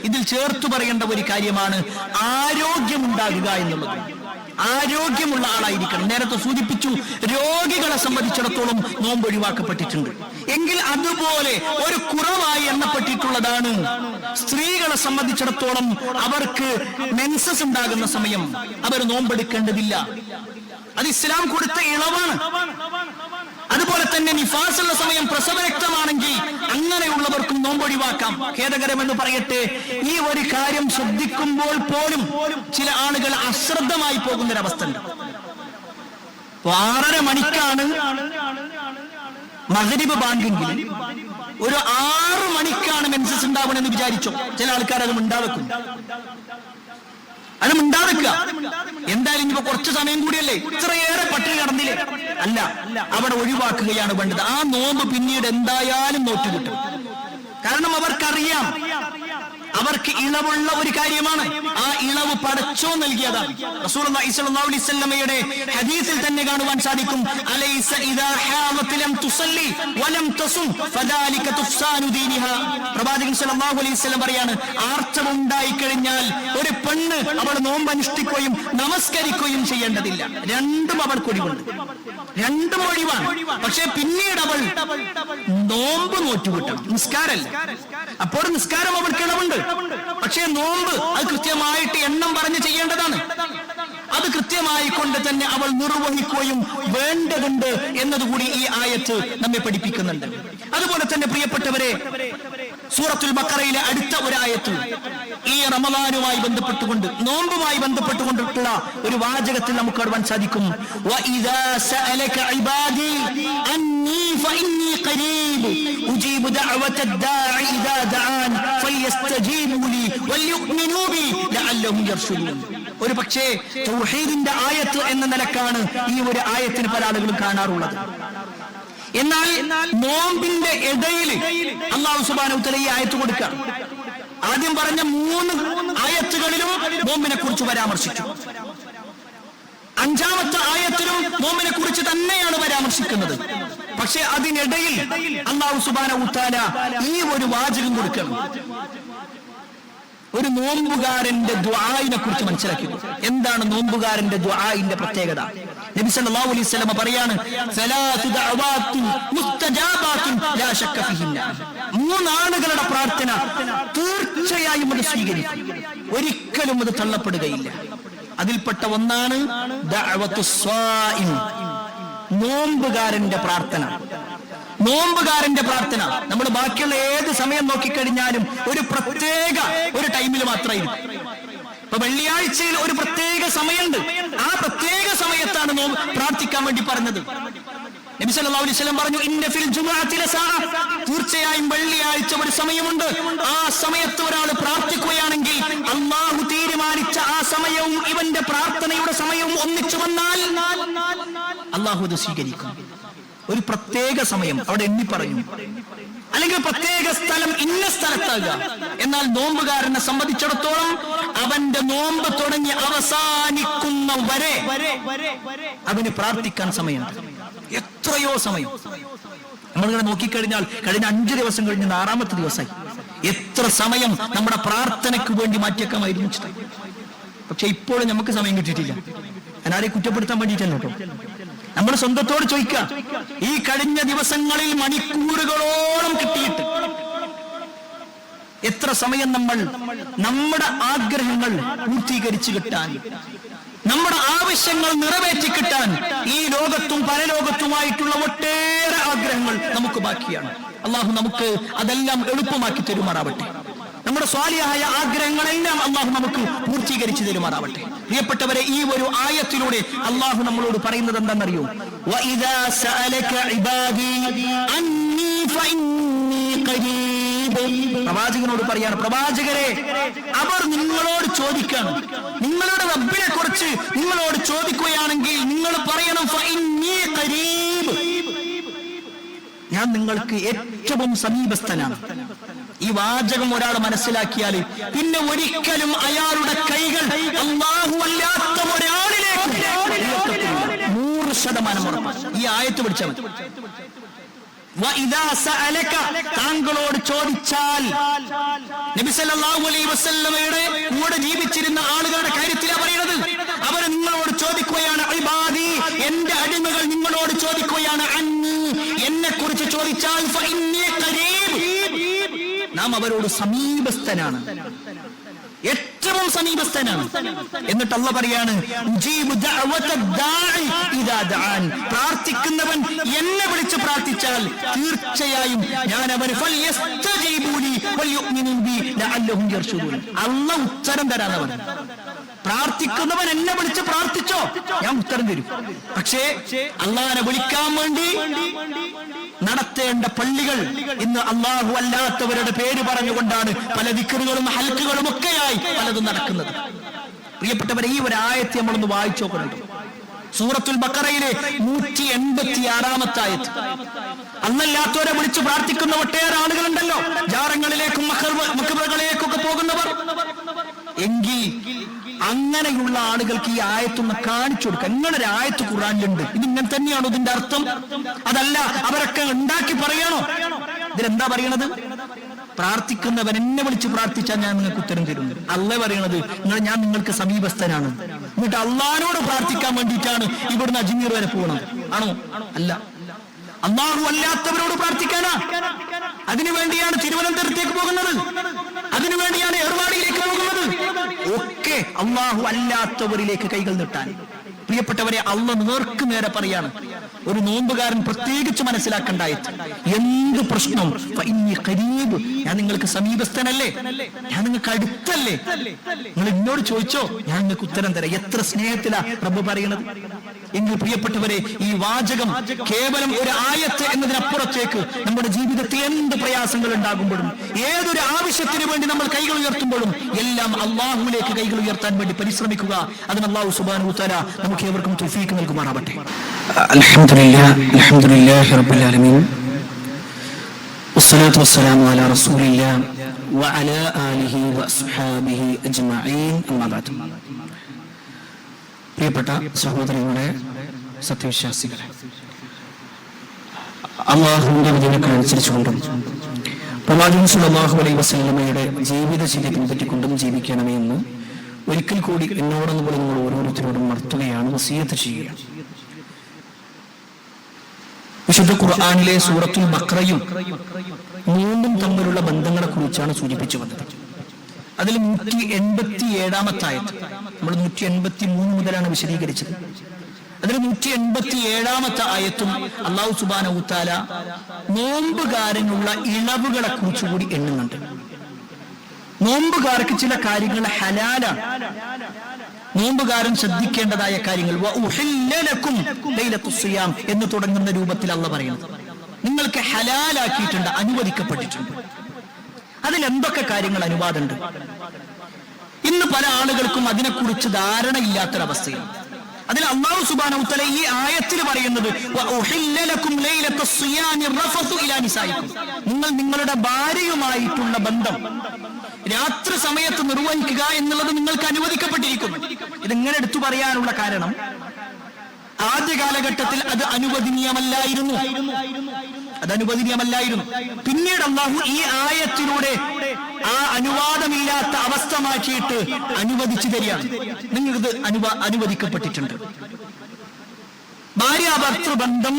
[SPEAKER 1] ഇതിൽ ചേർത്തു പറയേണ്ട ഒരു കാര്യമാണ് ആരോഗ്യമുണ്ടാകുക എന്നുള്ളത്. ആരോഗ്യമുള്ള ആളായിരിക്കണം. നേരത്തെ സൂചിപ്പിച്ചു, രോഗികളെ സംബന്ധിച്ചിടത്തോളം നോമ്പ് ഒഴിവാക്കപ്പെട്ടിട്ടുണ്ട്. എങ്കിൽ അതുപോലെ ഒരു കുറവായി എണ്ണപ്പെട്ടിട്ടുള്ളതാണ് സ്ത്രീകളെ സംബന്ധിച്ചിടത്തോളം. അവർക്ക് മെൻസസ് ഉണ്ടാകുന്ന സമയം അവർ നോമ്പെടുക്കേണ്ടതില്ല. അത് ഇസ്ലാം കൊടുത്ത ഇളവാണ്. അതുപോലെ തന്നെ നിഫാസുള്ള സമയം, പ്രസവരക്തമാണെങ്കിൽ അങ്ങനെയുള്ളവർക്കും നോമ്പൊഴിവാക്കാം. ഖേദകരമെന്ന് പറയട്ടെ, ഈ ഒരു കാര്യം ശ്രദ്ധിക്കുമ്പോൾ പോലും ചില ആളുകൾ അശ്രദ്ധമായി പോകുന്നൊരവസ്ഥ ഉണ്ട്. 6:30 മണിക്കാണ് മഗ്രിബ് ബാങ്കെങ്കിൽ ഒരു 6 മണിക്കാണ് മെൻസസ് ഉണ്ടാവണമെന്ന് വിചാരിച്ചോ ചില ആൾക്കാർ അത് മിണ്ടാവെക്കും. അത് മിണ്ടാതെക്കുക. എന്തായാലും ഇനിയിപ്പോ കുറച്ച് സമയം കൂടിയല്ലേ, ഇത്രയേറെ പട്ടിണി കടന്നില്ലേ? അല്ല, അവിടെ ഒഴിവാക്കുകയാണ് വേണ്ടത്. ആ നോമ്പ് പിന്നീട് എന്തായാലും നോറ്റുകിട്ടും. കാരണം അവർക്കറിയാം, അവർക്ക് ഇളവുള്ള ഒരു കാര്യമാണ്. ആ ഇളവ് പടച്ചോ നൽകിയതാണ്. റസൂലുള്ളാഹി സ്വല്ലല്ലാഹു അലൈഹി വസല്ലമയുടെ ഹദീസിൽ തന്നെ കാണുവാൻ സാധിക്കും, അലൈസ ഇദാ ഹാവത് ലം തുസല്ലി വലം തസും ഫദാലിക തുഫ്സാനു ദീനിഹാ. പ്രവാചകൻ സ്വല്ലല്ലാഹു അലൈഹി വസല്ലം പറയാണ്, ആർത്തവം ഉണ്ടായി കഴിഞ്ഞാൽ ഒരു പെണ്ണ് അവൾ നോമ്പ് അനുഷ്ഠിക്കുകയും നമസ്കരിക്കുകയും ചെയ്യേണ്ടതില്ല. രണ്ടും അവൾക്ക് ഒഴിവുണ്ട്, രണ്ടും ഒഴിവാണ്. പക്ഷെ പിന്നീട് അവൾ നോമ്പ് നോറ്റുവിട്ടണം, നിസ്കാരമല്ല. അപ്പോൾ നിസ്കാരം അവൾക്ക് ഇളവുണ്ട്. പക്ഷേ നോമ്പ് അത് കൃത്യമായിട്ട് എണ്ണം പറഞ്ഞ് ചെയ്യേണ്ടതാണ്. അത് കൃത്യമായി കൊണ്ട് തന്നെ അവൾ നിർവഹിക്കുകയും വേണ്ടതുണ്ട് എന്നതുകൂടി ഈ ആയത്ത് നമ്മെ പഠിപ്പിക്കുന്നുണ്ട്. അതുപോലെ തന്നെ പ്രിയപ്പെട്ടവരെ, സൂറത്തുൽ ബഖറയിലെ അടുത്ത ഒരു ആയത്ത് ഈ റമളാനുമായി ബന്ധപ്പെട്ടുകൊണ്ട്, നോമ്പുമായി ബന്ധപ്പെട്ടുകൊണ്ടിട്ടുള്ള ഒരു വാചകത്തിൽ നമുക്ക് കാണുവാൻ സാധിക്കും, വഇദാ സഅലക ഇബാദി അന്നി ഫഇന്നി ഖരീബ് ഉജീബു ദഅവത ദാഇ ഇദാ ദഅൻ ഫയസ്തജീബു ലി വൽയുഅ്മിനൂ ബി ലഅല്ലഹും യർഷുദൂൻ. ഒരു പക്ഷേ തൗഹീദിന്റെ ആയത്ത് എന്ന നിലക്കാണ് ഈ ഒരു ആയത്തിന് പല ആളുകളും കാണാറുള്ളത്. എന്നാൽ നോമ്പിന്റെ ഇടയിൽ അല്ലാഹു സുബ്ഹാനഹു വ തആല ഈ ആയത്ത് കൊടുക്കുക. ആദ്യം പറഞ്ഞ 3 ആയത്തുകളിലും നോമ്പിനെ കുറിച്ച് പരാമർശിച്ചു. 5ാമത്തെ ആയത്തിലും നോമ്പിനെ കുറിച്ച് തന്നെയാണ് പരാമർശിക്കുന്നത്. പക്ഷെ അതിനിടയിൽ അല്ലാഹു സുബ്ഹാനഹു വ തആല ഈ ഒരു വാചകം കൊടുക്കണം. ഒരു നോമ്പുകാരന്റെ ദുആഇനെ കുറിച്ച് മനസ്സിലാക്കി. എന്താണ് നോമ്പുകാരന്റെ ദുആഇന്റെ പ്രത്യേകത? നബി സല്ലല്ലാഹു അലൈഹി വസല്ലം പറയാണ്, സലാത്തു ദഅവാത്തു മുസ്തജാബാത്തു ലാ ശക്ക ഫിഹിന്ന. 3 ആളുകളുടെ പ്രാർത്ഥന തീർച്ചയായും അത് സ്വീകരിക്കും, ഒരിക്കലും അത് തള്ളപ്പെടുകയില്ല. അതിൽപ്പെട്ട ഒന്നാണ് ദഅവത്തുസ് സ്വായിം, നോമ്പുകാരന്റെ പ്രാർത്ഥന. നോമ്പുകാരന്റെ പ്രാർത്ഥന നമ്മൾ ബാക്കിയുള്ള ഏത് സമയം നോക്കിക്കഴിഞ്ഞാലും ഒരു പ്രത്യേക ഒരു ടൈമിൽ മാത്രമേ. ഇപ്പൊ വെള്ളിയാഴ്ചയിൽ ഒരു പ്രത്യേക സമയമുണ്ട്, ആ പ്രത്യേക സമയത്താണ് പ്രാർത്ഥിക്കാൻ വേണ്ടി പറഞ്ഞത്. നബി സല്ലല്ലാഹു അലൈഹി വസല്ലം പറഞ്ഞു, ഇന്ന ഫിൽ ജുമുഅത്തി ലസാഅ, തീർച്ചയായും വെള്ളിയാഴ്ച ഒരു സമയമുണ്ട്. ആ സമയത്ത് ഒരാൾ പ്രാർത്ഥിക്കുകയാണെങ്കിൽ അല്ലാഹു തീരുമാനിച്ച ആ സമയവും ഇവന്റെ പ്രാർത്ഥനയുടെ സമയവും ഒന്നിച്ചു വന്നാൽ അല്ലാഹു അത് സ്വീകരിക്കും. ഒരു പ്രത്യേക സമയം അവിടെ എണ്ണി പറഞ്ഞു. അല്ലെങ്കിൽ പ്രത്യേക സ്ഥലം ഇന്ന സ്ഥലത്താകുക. എന്നാൽ നോമ്പുകാരനെ സംബന്ധിച്ചിടത്തോളം അവന്റെ നോമ്പ് തുടങ്ങി അവസാനിക്കുന്ന വരെ അവന് പ്രാർത്ഥിക്കാൻ സമയമുണ്ട്. എത്രയോ സമയം നമ്മളിങ്ങനെ നോക്കിക്കഴിഞ്ഞാൽ കഴിഞ്ഞ 5 ദിവസം കഴിഞ്ഞ 6ാമത്തെ ദിവസമായി. എത്ര സമയം നമ്മുടെ പ്രാർത്ഥനയ്ക്ക് വേണ്ടി മാറ്റിയേക്കാമായിരുന്നു. പക്ഷെ ഇപ്പോഴും നമുക്ക് സമയം കിട്ടിയിട്ടില്ല. ഞാൻ ആരെയും കുറ്റപ്പെടുത്താൻ വേണ്ടിയിട്ടല്ല കേട്ടോ. നമ്മൾ സ്വന്തത്തോട് ചോദിക്കുക, ഈ കഴിഞ്ഞ ദിവസങ്ങളിൽ മണിക്കൂറുകളോളം കിട്ടിയിട്ട് എത്ര സമയം നമ്മൾ നമ്മുടെ ആഗ്രഹങ്ങൾ പൂർത്തീകരിച്ചു കിട്ടാൻ, നമ്മുടെ ആവശ്യങ്ങൾ നിറവേറ്റി കിട്ടാൻ ഈ ലോകത്തും പരലോകത്തുമായിട്ടുള്ള ഒട്ടേറെ ആഗ്രഹങ്ങൾ നമുക്ക് ബാക്കിയാണ്. അള്ളാഹു നമുക്ക് അതെല്ലാം എളുപ്പമാക്കി തരുമാറാവട്ടെ. നമ്മുടെ സ്വാലിഹായ ആഗ്രഹങ്ങളെല്ലാം അള്ളാഹു നമുക്ക് പൂർത്തീകരിച്ചു തരുമാറാവട്ടെ. പ്രിയപ്പെട്ടവരെ, ഈ ഒരു ആയത്തിലൂടെ അള്ളാഹു നമ്മളോട് പറയുന്നത് എന്താണെന്നറിയോ? വഇദാ സഅലക ഇബാദി അന്നി ഫഇന്നി ഖരീബ്. പ്രവാചകനോട് പറയാണ്, പ്രവാചകരെ, അവർ നിങ്ങളോട് ചോദിക്കണം, നിങ്ങളുടെ റബ്ബിനെ കുറിച്ച് നിങ്ങളോട് ചോദിക്കുകയാണെങ്കിൽ നിങ്ങൾ പറയണം ഫഇന്നി ഖരീബ്, ഞാൻ നിങ്ങൾക്ക് ഏറ്റവും സമീപസ്ഥനാണ്. ഈ വാചകം ഒരാൾ മനസ്സിലാക്കിയാൽ പിന്നെ ഒരിക്കലും അയാളുടെ കൈകൾ അല്ലാഹു അല്ലാത്ത ഒരാളിലേക്ക് 100% ഉറപ്പാണ്. ഈ ആയത്ത് പിടിച്ചാൽ മതി. വഇദാ സഅലക, താങ്കളോട് ചോദിച്ചാൽ. നബി സല്ലല്ലാഹു അലൈഹി വസല്ലമയുടെ കൂടെ ജീവിച്ചിരുന്ന ആളുകളുടെ കാര്യത്തിലാണ് പറയുന്നത്. അവർ നിങ്ങളോട് ചോദിക്കുകയാണ്, ഇബാദി, എന്റെ അടിമകൾ നിങ്ങളോട് ചോദിക്കുകയാണ്, അന്നി, എന്നെ കുറിച്ച് ചോദിച്ചാൽ ഫഇന്നി ഖരീബ്, നാം അവരോട് സമീപസ്ഥനാണ്, ഏറ്റവും സമീപസ്ഥനാണ്. എന്നിട്ട് അല്ലാഹു പറയാണ്, ഉജീബു ദഅവത ദാഇ ഇദാ ദഅൻ, പ്രാർത്ഥിക്കുന്നവൻ എന്നെ വിളിച്ച് പ്രാർത്ഥിച്ചാൽ തീർച്ചയായും ഞാൻ അവന് ഫൽയസ്തജീബൂലി വൽയുമിനൂ ബി ലഅല്ലഹും യർഷുദൂൻ, അല്ലാഹു ഉത്തരം തരാനവൻ. പ്രാർത്ഥിക്കുന്നവൻ എന്നെ വിളിച്ച് പ്രാർത്ഥിച്ചോ, ഞാൻ ഉത്തരം തരും. പക്ഷേ അല്ലാഹനെ വിളിക്കാൻ വേണ്ടി നടത്തേണ്ട പള്ളികൾ ഇന്ന് അല്ലാഹു അല്ലാത്തവരുടെ പേര് പറഞ്ഞുകൊണ്ടാണ് പല ദിക്റുകളും ഹൽക്കുകളും ഒക്കെയായി പലതും നടക്കുന്നത്. പ്രിയപ്പെട്ടവരെ, ഈ ഒരു ആയത്തെ നമ്മളൊന്ന് വായിച്ചു നോക്കുന്നുണ്ട്. സൂറത്തുൽ ബഖറയിലെ 186-ാമത്തെ ആയത്ത്. അന്നല്ലാത്തവരെ വിളിച്ച് പ്രാർത്ഥിക്കുന്ന ഒട്ടേറെ ആളുകളുണ്ടല്ലോ, ജാറങ്ങളിലേക്കും മഖബറുകളിലേക്കൊക്കെ പോകുന്നവർ. എങ്കിൽ അങ്ങനെയുള്ള ആളുകൾക്ക് ഈ ആയത്തൊന്ന് കാണിച്ചു കൊടുക്കുക. ഇങ്ങനെ ഒരു ആയത്ത് ഖുർആനിലുണ്ട്, ഇതിങ്ങനെ തന്നെയാണോ ഇതിന്റെ അർത്ഥം? അതല്ല അവരൊക്കെ ഉണ്ടാക്കി പറയണോ? ഇതിലെന്താ പറയണത്? പ്രാർത്ഥിക്കുന്നവൻ എന്നെ വിളിച്ച് പ്രാർത്ഥിച്ചാൽ ഞാൻ നിങ്ങൾക്ക് ഉത്തരം തരുന്നു. അല്ലാഹു പറയണത് ഞാൻ നിങ്ങൾക്ക് സമീപസ്ഥനാണ്. എന്നിട്ട് അള്ളാഹിനോട് പ്രാർത്ഥിക്കാൻ വേണ്ടിയിട്ടാണ് ഇവിടുന്ന് അജ്മീർ വരെ പോകണം, ആണോ? അല്ല, അല്ലാഹു അല്ലാത്തവരോട് പ്രാർത്ഥിക്കാനാ. അതിനുവേണ്ടിയാണ് തിരുവനന്തപുരത്തേക്ക് പോകുന്നത്, അതിനുവേണ്ടിയാണ് ഏർവാടിയിലേക്ക് പോകുന്നത്, ഒക്കെ അല്ലാഹു അല്ലാത്തവരിലേക്ക് കൈകൾ നീട്ടാൻ. പ്രിയപ്പെട്ടവരെ, അല്ലാഹു നേർക്ക് നേരെ പറയാണ്. ഒരു നോമ്പുകാരൻ പ്രത്യേകിച്ച് മനസ്സിലാക്കേണ്ടായത്, എന്ത് പ്രശ്നം ഫഇന്നി ഖരീബ്, ഞാൻ നിങ്ങൾക്ക് സമീപസ്ഥനല്ലേ, ഞാൻ നിങ്ങൾക്ക് അടുത്തല്ലേ, നിങ്ങൾ എന്നോട് ചോദിച്ചോ, ഞാൻ നിങ്ങൾക്ക് ഉത്തരം തരാം. എത്ര സ്നേഹത്തിലാ റബ്ബ് പറയുന്നത്. എങ്കിൽ പ്രിയപ്പെട്ടവരെ, ഈ വാചകം കേവലം ഒരു ആയത്ത് എന്നതിനപ്പുറത്തേക്ക് നമ്മുടെ ജീവിതത്തിൽ എന്ത് പ്രയാസങ്ങൾ ഉണ്ടാകുമ്പോഴും, ഏതൊരു ആവശ്യത്തിന് വേണ്ടി നമ്മൾ കൈകൾ ഉയർത്തുമ്പോഴും എല്ലാം അല്ലാഹുവിലേക്ക് കൈകൾ ഉയർത്താൻ വേണ്ടി പരിശ്രമിക്കുക. അതിന് അല്ലാഹു സുബ്ഹാനഹു വ തആല നമുക്ക് ഏവർക്കും തൗഫീഖ് നൽകുമാറാവട്ടെ. അൽഹംദുലില്ലാഹി റബ്ബിൽ ആലമീൻ, വസ്സലാത്തു വസ്സലാമു അലാ റസൂലില്ലാഹി വഅലാ ആലിഹി വഅസ്ഹാബിഹി അജ്മഈൻ, അമ്മാ ബഅദ്. പ്രിയപ്പെട്ട സഹോദരങ്ങളെ, സത്യവിശ്വാസികളെ, അല്ലാഹുവിന്റെ വിധികളെ അനുസരിച്ചുകൊണ്ടും പ്രവാചകൻ സ്വല്ലല്ലാഹു അലൈഹി വസല്ലമയുടെ ജീവിതശൈലി പിൻപറ്റിക്കൊണ്ടും ജീവിക്കണമേ എന്ന് ഒരിക്കൽ കൂടി എന്നോടൊന്നുകൂടി നിങ്ങൾ ഓരോരുത്തരോടും ഉണർത്തുകയാണ്, വസിയത്ത് ചെയ്യുകയാണ്. വിശുദ്ധ ഖുർആനിലെ സൂറത്തുൽ ബഖറയും നോമ്പും തമ്മിലുള്ള ബന്ധങ്ങളെ കുറിച്ചാണ് സൂചിപ്പിച്ചു വന്നത്. അതിൽ 187-ാമത്തെ ആയത്ത്, നമ്മൾ 183 മുതലാണ് വിശദീകരിച്ചത്. അതിൽ 187-ാമത്തെ ആയത്തും അല്ലാഹു സുബ്ഹാനഹു വ തആല നോമ്പുകാരനുള്ള ഇളവുകളെ കുറിച്ചുകൂടി എണ്ണുന്നുണ്ട്. നോമ്പുകാർക്ക് ചില കാര്യങ്ങൾ ഹലാലാണ്, നോമ്പുകാരൻ ശ്രദ്ധിക്കേണ്ടതായ കാര്യങ്ങൾ. എന്ന് തുടങ്ങുന്ന രൂപത്തിൽ അല്ലാഹു പറയുന്നത്, നിങ്ങൾക്ക് ഹലാലാക്കിയിട്ടുണ്ട്, അനുവദിക്കപ്പെട്ടിട്ടുണ്ട്. അതിൽ എന്തൊക്കെ കാര്യങ്ങൾ അനുവാദമുണ്ട്? ഇന്ന് പല ആളുകൾക്കും അതിനെക്കുറിച്ച് ധാരണയില്ലാത്തൊരവസ്ഥയാണ്. അതിൽ അല്ലാഹു സുബ്ഹാനഹു വ തആല ഈ ആയത്തിൽ പറയുന്നത് വഉഹില്ല ലക്കും ലൈലത്തുസ് സിയാമി റഫസു ഇലാ നിസായിക്കും, നിങ്ങൾ നിങ്ങളുടെ ഭാര്യയുമായിട്ടുള്ള ബന്ധം രാത്രി സമയത്ത് നിർവഹിക്കുക എന്നുള്ളത് നിങ്ങൾക്ക് അനുവദിക്കപ്പെട്ടിരിക്കുന്നു. ഇതിങ്ങനെ എടുത്തു പറയാനുള്ള കാരണം ആദ്യ കാലഘട്ടത്തിൽ അത് അനുവദനീയമല്ലായിരുന്നു. പിന്നീട് അല്ലാഹു ഈ ആയത്തിലൂടെ ആ അനുവാദമില്ലാത്ത അവസ്ഥ മാറ്റിയിട്ട് അനുവദിച്ചു തരികയാണ്. നിങ്ങൾക്കിത് അനുവദിക്കപ്പെട്ടിട്ടുണ്ട്. ഭാര്യാഭർത്തൃബന്ധം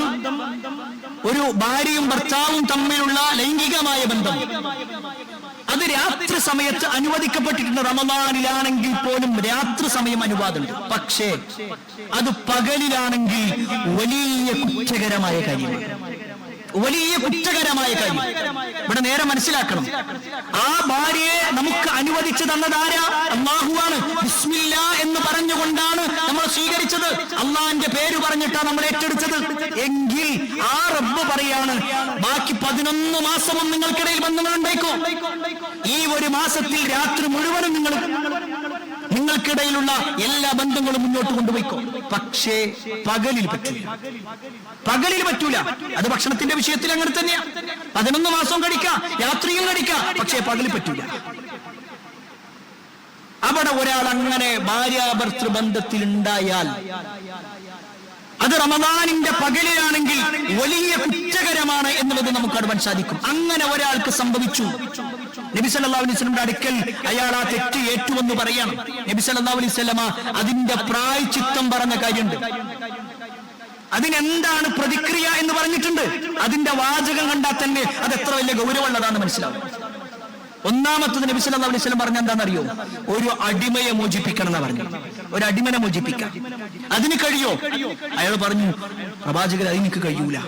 [SPEAKER 1] ഒരു ഭാര്യയും ഭർത്താവും തമ്മിലുള്ള ലൈംഗികമായ ബന്ധം അത് രാത്രി സമയത്ത് അനുവദിക്കപ്പെട്ടിട്ടുണ്ട്. റമദാനിലാണെങ്കിൽ പോലും രാത്രി സമയം അനുവാദമുണ്ട്. പക്ഷേ അത് പകലിലാണെങ്കിൽ വലിയ കുറ്റകരമായ കാര്യമാണ്. ഇവിടെ നേരെ മനസ്സിലാക്കണം. ആ ഭാര്യയെ നമുക്ക് അനുവദിച്ചു തന്നതാരാ? അല്ലാഹുവാണ്. ബിസ്മില്ലാ എന്ന് പറഞ്ഞുകൊണ്ടാണ് നമ്മൾ സ്വീകരിച്ചത്. അള്ളാഹിന്റെ പേര് പറഞ്ഞിട്ടാണ് നമ്മൾ ഏറ്റെടുത്തത്. എങ്കിൽ ആ റബ്ബ് പറയാണ്, ബാക്കി 11 മാസവും നിങ്ങൾക്കിടയിൽ ബന്ധങ്ങൾ ഉണ്ടായിക്കോ. ഈ ഒരു മാസത്തിൽ രാത്രി മുഴുവനും നിങ്ങൾക്കിടയിലുള്ള എല്ലാ ബന്ധങ്ങളും മുന്നോട്ട് കൊണ്ടുപോയിക്കോ. പക്ഷേ പകലിൽ പറ്റൂല. അത് ഭക്ഷണത്തിന്റെ വിഷയത്തിൽ അങ്ങനെ തന്നെയാ. 11 മാസവും കഴിക്കാം, രാത്രിയും കഴിക്കാം, പക്ഷേ പകലിൽ പറ്റൂല. അവിടെ ഒരാൾ അങ്ങനെ ഭാര്യാഭർത്തൃ ബന്ധത്തിൽ ഉണ്ടായാൽ അത് റമദാനിന്റെ പകലിലാണെങ്കിൽ വലിയ കുറ്റകരമാണ് എന്നുള്ളത് നമുക്ക് അറിയാൻ സാധിക്കും. അങ്ങനെ ഒരാൾക്ക് സംഭവിച്ചു. നബി സല്ലല്ലാഹു അലൈഹി വസല്ലമയുടെ അടുക്കൽ അയാൾ ആ തെറ്റ് ഏറ്റുവെന്ന് പറയാണ്. നബി സല്ലല്ലാഹു അലൈഹി വസല്ലമ അതിന്റെ പ്രായശ്ചിത്തം പറഞ്ഞ കാര്യമുണ്ട്. അതിനെന്താണ് പ്രതിക്രിയ എന്ന് പറഞ്ഞിട്ടുണ്ട്. അതിന്റെ വാചകം കണ്ടാൽ തന്നെ അത് എത്ര വലിയ ഗൗരവമുള്ളതാണെന്ന് മനസ്സിലാവും. ഒന്നാമത്തത് നബി സല്ലല്ലാഹു അലൈഹി വസല്ലം പറഞ്ഞ എന്താണെന്നറിയോ? ഒരു അടിമയെ മോചിപ്പിക്കണം എന്നാ പറഞ്ഞു. ഒരു അടിമനെ മോചിപ്പിക്കാം. അതിന് കഴിയോ? അയാൾ പറഞ്ഞു, പ്രവാചകർ അതിനിക്ക് കഴിയൂല.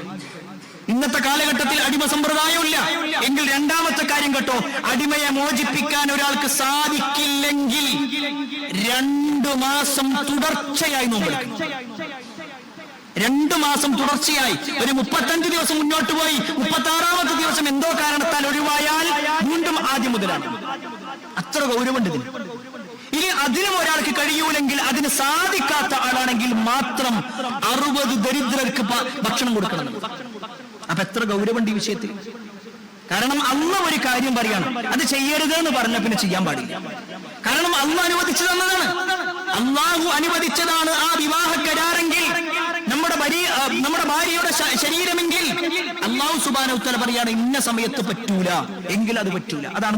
[SPEAKER 1] ഇന്നത്തെ കാലഘട്ടത്തിൽ അടിമ സമ്പ്രദായമില്ല. എങ്കിൽ രണ്ടാമത്തെ കാര്യം കേട്ടോ, അടിമയെ മോചിപ്പിക്കാൻ ഒരാൾക്ക് സാധിക്കില്ലെങ്കിൽ 2 മാസം തുടർച്ചയായി നോമ്പെടുക്കും. 2 മാസം തുടർച്ചയായി ഒരു 35 ദിവസം മുന്നോട്ട് പോയി 36ാമത്തെ ദിവസം എന്തോ കാരണത്താൽ ഒഴിവായാൽ വീണ്ടും ആദ്യം മുതലാണ്. അത്ര ഗൗരവമുണ്ട് ഇതിന്. ഇനി അതിനും ഒരാൾക്ക് കഴിയൂലെങ്കിൽ, അതിന് സാധിക്കാത്ത ആളാണെങ്കിൽ മാത്രം 60 ദരിദ്രർക്ക് ഭക്ഷണം കൊടുക്കണം. അപ്പൊ എത്ര ഗൗരവമുണ്ട് ഈ വിഷയത്തിൽ. കാരണം അല്ലാഹു ഒരു കാര്യം പറയാണ്, അത് ചെയ്യരുത് എന്ന് പറഞ്ഞ പിന്നെ ചെയ്യാൻ പാടില്ല. കാരണം അല്ലാഹു അനുവദിച്ചു തന്നതാണ്. അല്ലാഹു അനുവദിച്ചതാണ് ആ വിവാഹ കരാറെങ്കിൽ, നമ്മുടെ ഭാര്യയുടെ ശരീരമെങ്കിൽ അല്ലാഹു സുബ്ഹാനഹു വ തആല പറയാണ് ഇന്ന സമയത്ത് പറ്റൂല എങ്കിൽ അത് പറ്റൂല. അതാണ്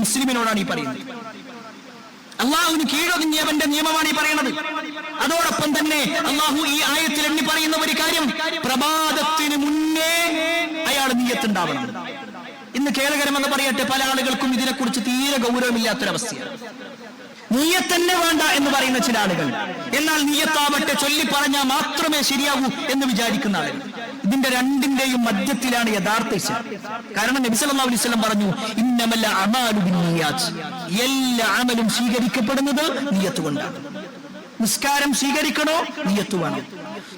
[SPEAKER 1] മുസ്ലിമിനോടാണ് ഈ പറയുന്നത്. അള്ളാഹുവിന് കീഴൊതുങ്ങിയവന്റെ നിയമമാണ് ഈ പറയുന്നത്. അതോടൊപ്പം തന്നെ അള്ളാഹു ഈ ആയത്തിൽ എണ്ണി പറയുന്ന ഒരു കാര്യം, പ്രഭാതത്തിന് മുന്നേ അയാൾ നിയ്യത്തുണ്ടാവണം. ഇന്ന് ഖേദകരമെന്ന് പറയട്ടെ, പല ആളുകൾക്കും ഇതിനെക്കുറിച്ച് തീരെ ഗൗരവമില്ലാത്തൊരവസ്ഥയാണ്. നിയ്യത്തന്നെ വേണ്ട എന്ന് പറയുന്ന ചില ആളുകൾ, എന്നാൽ നിയ്യത്താവട്ടെ ചൊല്ലി പറഞ്ഞാൽ മാത്രമേ ശരിയാവൂ എന്ന് വിചാരിക്കുന്ന ആളുകൾ. ഇതിന്റെ രണ്ടിന്റെയും മധ്യത്തിലാണ് യഥാർത്ഥ ഇസ്ലാം. കാരണം നബി സല്ലല്ലാഹു അലൈഹി വസല്ലം പറഞ്ഞു, ഇന്നമൽ അഅമാലു ബിന്നിയാത്ത്, എല്ലാ അമലും സ്വീകരിക്കപ്പെടുന്നത് നിയ്യത്ത് കൊണ്ടാണ്. നിസ്കാരം സ്വീകരിക്കണോ? നിയ്യത്ത് വേണം.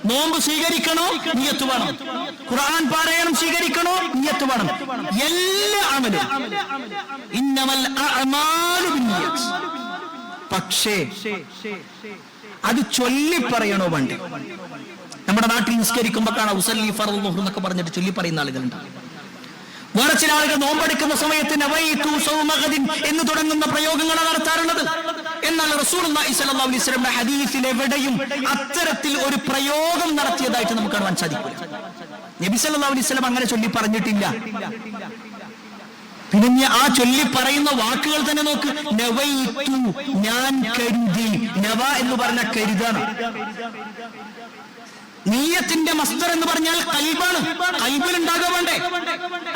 [SPEAKER 1] നോമ്പ് സ്വീകരിക്കണോ? നിയ്യത്ത് വേണം. ഖുർആൻ പാരായണം സ്വീകരിക്കണോ? നിയ്യത്ത് വേണം. എല്ലാ അമലും ഇന്നമൽ അഅമാലു ബിന്നിയാത്ത്. പക്ഷേ അത് ചൊല്ലി പറയണോ വേണ്ടേ? നമ്മുടെ നാട്ടിൽ നിസ്കരിക്കുമ്പോ കാണാം ഉസല്ലി ഫർദ് ളുഹ്ർ എന്നൊക്കെ പറഞ്ഞിട്ട് ചൊല്ലി പറയുന്ന ആളുകളുണ്ട്. വേറെ ചില ആളുകൾ നോമ്പെടുക്കുന്ന സമയത്ത് നവൈതു സൗമ ഗദിൻ എന്ന് തുടങ്ങുന്ന പ്രയോഗങ്ങളാണ് നടത്താറുള്ളത്. എന്നാൽ റസൂലുള്ളാഹി സ്വല്ലല്ലാഹു അലൈഹി വസല്ലം ഹദീസിൽ എവിടെയും അത്തരത്തിൽ ഒരു പ്രയോഗം നടത്തിയതായിട്ട് നമുക്ക് കാണാൻ സാധിക്കില്ല. നബി സല്ലല്ലാഹു അലൈഹി വസല്ലം അങ്ങനെ ചൊല്ലി പറഞ്ഞിട്ടില്ല. പിന്നെ ആ ചൊല്ലി പറയുന്ന വാക്കുകൾ തന്നെ നോക്ക്. നവൈതു, ഞാൻ കരുതി. നവ എന്ന് പറഞ്ഞ കരുതാണ്. നിയ്യത്തിന്റെ മസ്ദർ എന്ന് പറഞ്ഞാൽ ഖൽബാണ്. ഖൽബിൽ ഉണ്ടാകാൻ വേണ്ടേ?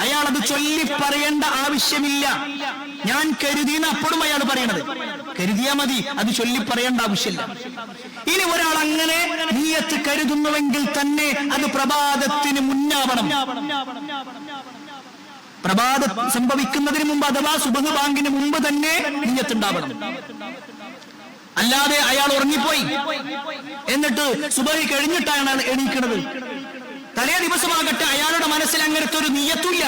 [SPEAKER 1] അയാൾ അത് ചൊല്ലി പറയേണ്ട ആവശ്യമില്ല. ഞാൻ കരുതിയെന്ന് അപ്പോഴും അയാൾ പറയണത്. കരുതിയാ മതി, അത് ചൊല്ലി പറയേണ്ട ആവശ്യമില്ല. ഇനി ഒരാൾ അങ്ങനെ നിയ്യത്ത് കരുതുന്നുവെങ്കിൽ തന്നെ അത് പ്രഭാതത്തിന് മുന്നാവണം. പ്രഭാതം സംഭവിക്കുന്നതിന് മുമ്പ് അഥവാ സുബ്ഹ് ബാങ്കിന് മുമ്പ് തന്നെ നിയ്യത്തുണ്ടാവണം. അല്ലാതെ അയാൾ ഉറങ്ങിപ്പോയി എന്നിട്ട് സുബഹി കഴിഞ്ഞിട്ടാണ് എണീക്കുന്നത്, തലേ ദിവസമാകട്ടെ അയാളുടെ മനസ്സിൽ അങ്ങനത്തെ ഒരു നിയ്യത്തില്ല,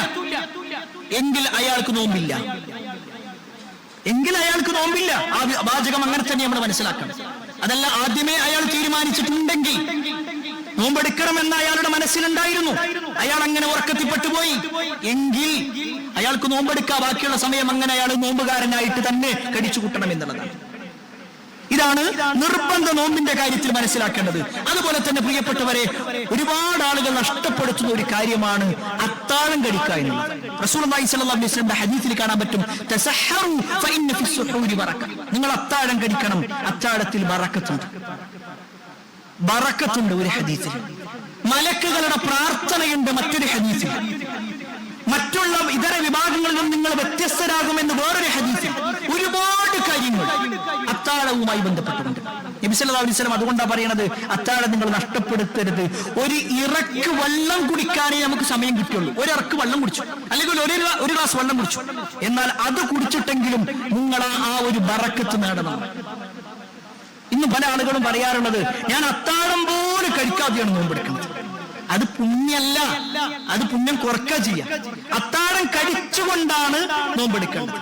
[SPEAKER 1] എങ്കിൽ അയാൾക്ക് നോമ്പില്ല. ആ വാചകം അങ്ങനെ തന്നെ നമ്മൾ മനസ്സിലാക്കണം. അതല്ല ആദ്യമേ അയാൾ തീരുമാനിച്ചിട്ടുണ്ടെങ്കിൽ നോമ്പെടുക്കണമെന്ന് അയാളുടെ മനസ്സിലുണ്ടായിരുന്നു, അയാൾ അങ്ങനെ ഉറക്കത്തിൽപ്പെട്ടുപോയി എങ്കിൽ അയാൾക്ക് നോമ്പെടുക്കുക, ബാക്കിയുള്ള സമയം അങ്ങനെ അയാൾ നോമ്പുകാരനായിട്ട് തന്നെ കഴിച്ചു കൂട്ടണം എന്നുള്ളതാണ്. ഇതാണ് നിർബന്ധ നോമ്പിന്റെ കാര്യത്തിൽ മനസ്സിലാക്കേണ്ടത്. അതുപോലെ തന്നെ പ്രിയപ്പെട്ടവരെ, ഒരുപാട് ആളുകൾ നഷ്ടപ്പെടുത്തുന്ന ഒരു കാര്യമാണ് അത്താഴം കഴിക്കുക എന്നുള്ളത്. റസൂലുള്ളാഹി സ്വല്ലല്ലാഹു അലൈഹി വസല്ലം ഹദീസിൽ കാണാൻ പറ്റും, തസഹറു ഫഇന്ന ഫിസ്സുഹൂരി ബറക. നിങ്ങൾ അത്താഴം കഴിക്കണം, അത്താഴത്തിൽ ബറക്കത്തുണ്ട്. ബറക്കത്തുണ്ട് ഒരു ഹദീസിൽ. മലക്കുകളുടെ പ്രാർത്ഥനയുണ്ട് മറ്റൊരു ഹദീസിൽ. മറ്റുള്ള ഇതര വിഭാഗങ്ങളിൽ നിന്നും നിങ്ങൾ വ്യത്യസ്തരാകുമെന്ന് വേറൊരു ഹദീസിൽ. ഒരുപാട് കാര്യങ്ങൾ അത്താഴവുമായി ബന്ധപ്പെട്ടുകൊണ്ട് നബി സല്ലല്ലാഹു അലൈഹി വസല്ലം അതുകൊണ്ടാണ് പറയുന്നത്, അത്താഴം നിങ്ങൾ നഷ്ടപ്പെടുത്തരുത്. ഒരു ഇറക്ക് വെള്ളം കുടിക്കാനേ നമുക്ക് സമയം കിട്ടുള്ളൂ. ഒരിറക്ക് വെള്ളം കുടിച്ചു, അല്ലെങ്കിൽ ഒരു ഗ്ലാസ് വെള്ളം കുടിച്ചു, എന്നാൽ അത് കുടിച്ചിട്ടെങ്കിലും നിങ്ങൾ ആ ഒരു ബറക്കത്ത് നേടണം. ഇന്ന് പല ആളുകളും പറയാറുള്ളത്, ഞാൻ അത്താഴം പോലും കഴിക്കാതെയാണ് നോമ്പെടുക്കുന്നത്. അത് പുണ്യല്ല, അത് പുണ്യം കുറക്കുക ചെയ്യാം. അത്താഴം കഴിച്ചുകൊണ്ടാണ് നോമ്പെടുക്കേണ്ടത്.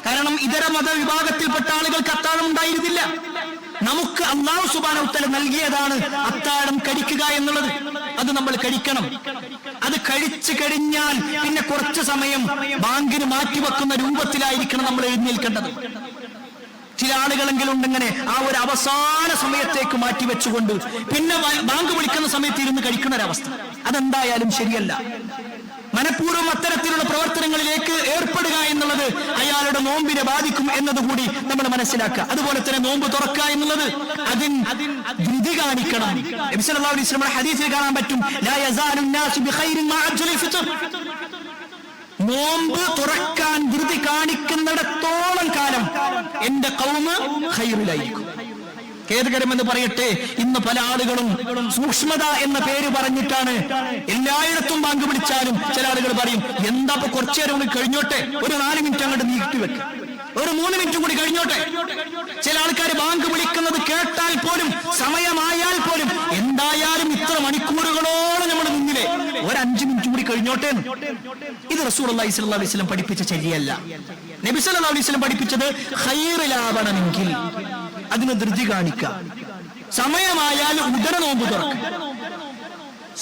[SPEAKER 1] കാരണം ഇതര മതവിഭാഗത്തിൽപ്പെട്ട ആളുകൾക്ക് അത്താഴം ഉണ്ടായിരുന്നില്ല. നമുക്ക് അല്ലാഹു സുബ്ഹാനഹു വ തആല നൽകിയതാണ് അത്താഴം കഴിക്കുക എന്നുള്ളത്. അത് നമ്മൾ കഴിക്കണം. അത് കഴിച്ചു കഴിഞ്ഞാൽ പിന്നെ കുറച്ചു സമയം ബാങ്കിന് മാറ്റിവെക്കുന്ന രൂപത്തിലായിരിക്കണം നമ്മൾ എഴുന്നേൽക്കേണ്ടത്. ചില ആളുകളെങ്കിലും ഉണ്ടെങ്ങനെ ആ ഒരു അവസാന സമയത്തേക്ക് മാറ്റിവെച്ചുകൊണ്ട് പിന്നെ ബാങ്ക് വിളിക്കുന്ന സമയത്ത് ഇരുന്ന് കഴിക്കുന്ന ഒരവസ്ഥ. അതെന്തായാലും ശരിയല്ല. മനഃപൂർവ്വം അത്തരത്തിലുള്ള പ്രവർത്തനങ്ങളിലേക്ക് ഏർപ്പെടുക എന്നുള്ളത് അയാളുടെ നോമ്പിനെ ബാധിക്കും എന്നതുകൂടി നമ്മൾ മനസ്സിലാക്കുക. അതുപോലെ തന്നെ നോമ്പ് തുറക്കുക എന്നുള്ളത് അതിന് ധൃതി കാണിക്കണം. നബി സല്ലല്ലാഹു അലൈഹി വസല്ലം ഹദീസിൽ കാണാൻ പറ്റും, ലാ യസാലു നാസു ബിഖൈരിൻ മാ അജ്ലൽ ഫിത്ർ. നോമ്പ് തുറക്കാൻ ധൃതി കാണിക്കുന്നിടത്തോളം കാലം എന്റെ ഖൗമ് ഖൈറിലായിരിക്കും. ഖേദകരമെന്ന് പറയട്ടെ, ഇന്ന് പല ആളുകളും സൂക്ഷ്മത എന്ന പേര് പറഞ്ഞിട്ടാണ് എല്ലായിടത്തും ബാങ്ക് പിടിച്ചാലും ചില ആളുകൾ പറയും, എന്താ ഇപ്പൊ കുറച്ചു നേരം കൂടി കഴിഞ്ഞോട്ടെ, ഒരു 4 മിനിറ്റ് അങ്ങോട്ട് നീട്ടിവെക്ക്, ഒരു 3 മിനിറ്റ് കൂടി കഴിഞ്ഞോട്ടെ. ചില ആൾക്കാർ ബാങ്ക് വിളിക്കുന്നത് കേട്ടാൽ പോലും, സമയമായാൽ പോലും, എന്തായാലും ഇത്ര മണിക്കൂറുകളോളം നമ്മൾ മുന്നിലെ ഒരു 5 മിനിറ്റ് കൂടി കഴിഞ്ഞോട്ടെ. ഇത് റസൂലുള്ളാഹി സ്വല്ലല്ലാഹു അലൈഹി വസല്ലം പഠിപ്പിച്ച ശരിയല്ല. നബി സല്ലല്ലാഹു അലൈഹി വസല്ലം പഠിപ്പിച്ചത് ഖൈറിലാവണമെങ്കിൽ അതിന് ധൃതി കാണിക്കുക. സമയമായാൽ ഉടനെ നോമ്പ് തുറക്കുക.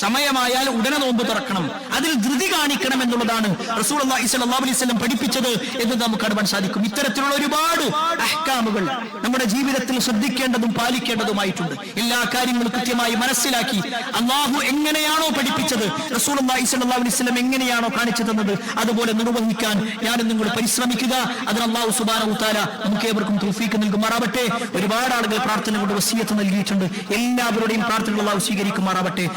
[SPEAKER 1] സമയമായാൽ ഉടനെ നോമ്പ് തുറക്കണം. അതിൽ ധൃതി കാണിക്കണം എന്നുള്ളതാണ് റസൂലുള്ളാഹി സ്വല്ലല്ലാഹു അലൈഹി വസല്ലം പഠിപ്പിച്ചത് എന്ന് നമുക്ക് കാണാൻ സാധിക്കും. ഇത്തരത്തിലുള്ള ഒരുപാട് അഹ്കാമുകൾ നമ്മുടെ ജീവിതത്തിൽ ശ്രദ്ധിക്കേണ്ടതും പാലിക്കേണ്ടതുമായിട്ടുണ്ട്. എല്ലാ കാര്യങ്ങളും കൃത്യമായി മനസ്സിലാക്കി അല്ലാഹു എങ്ങനെയാണോ പഠിപ്പിച്ചത്, റസൂലുള്ളാഹി സ്വല്ലല്ലാഹു അലൈഹി വസല്ലം എങ്ങനെയാണോ കാണിച്ചു തന്നത്, അതുപോലെ നിർവഹിക്കാൻ ഞാനും നിങ്ങൾ പരിശ്രമിക്കുക. അതിന് അല്ലാഹു സുബ്ഹാനഹു വ തആല നമുക്ക് ഏവർക്കും തൗഫീഖ് നൽകുമാറാവട്ടെ. ഒരുപാട് ആളുകൾ പ്രാർത്ഥന കൊണ്ട് വസിയത്ത് നൽകിയിട്ടുണ്ട്. എല്ലാവരുടെയും പ്രാർത്ഥന അല്ലാഹു സ്വീകരിക്കുമാറാവട്ടെ.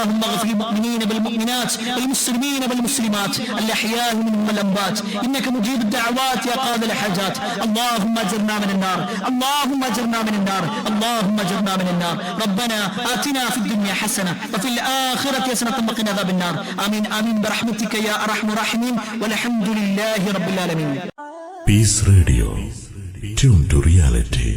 [SPEAKER 1] اللهم اغفر للمؤمنين والمؤمنات والمسلمين والمسلمات الأحياء منهم والأموات إنك مجيب الدعوات يا قاضي الحاجات. اللهم اجرنا من النار، اللهم اجرنا من النار، اللهم اجرنا من النار. ربنا آتنا في الدنيا حسنة وفي الآخرة حسنة وقنا عذاب النار. آمين آمين برحمتك يا أرحم الراحمين والحمد لله رب العالمين.
[SPEAKER 2] Peace Radio, tune to reality.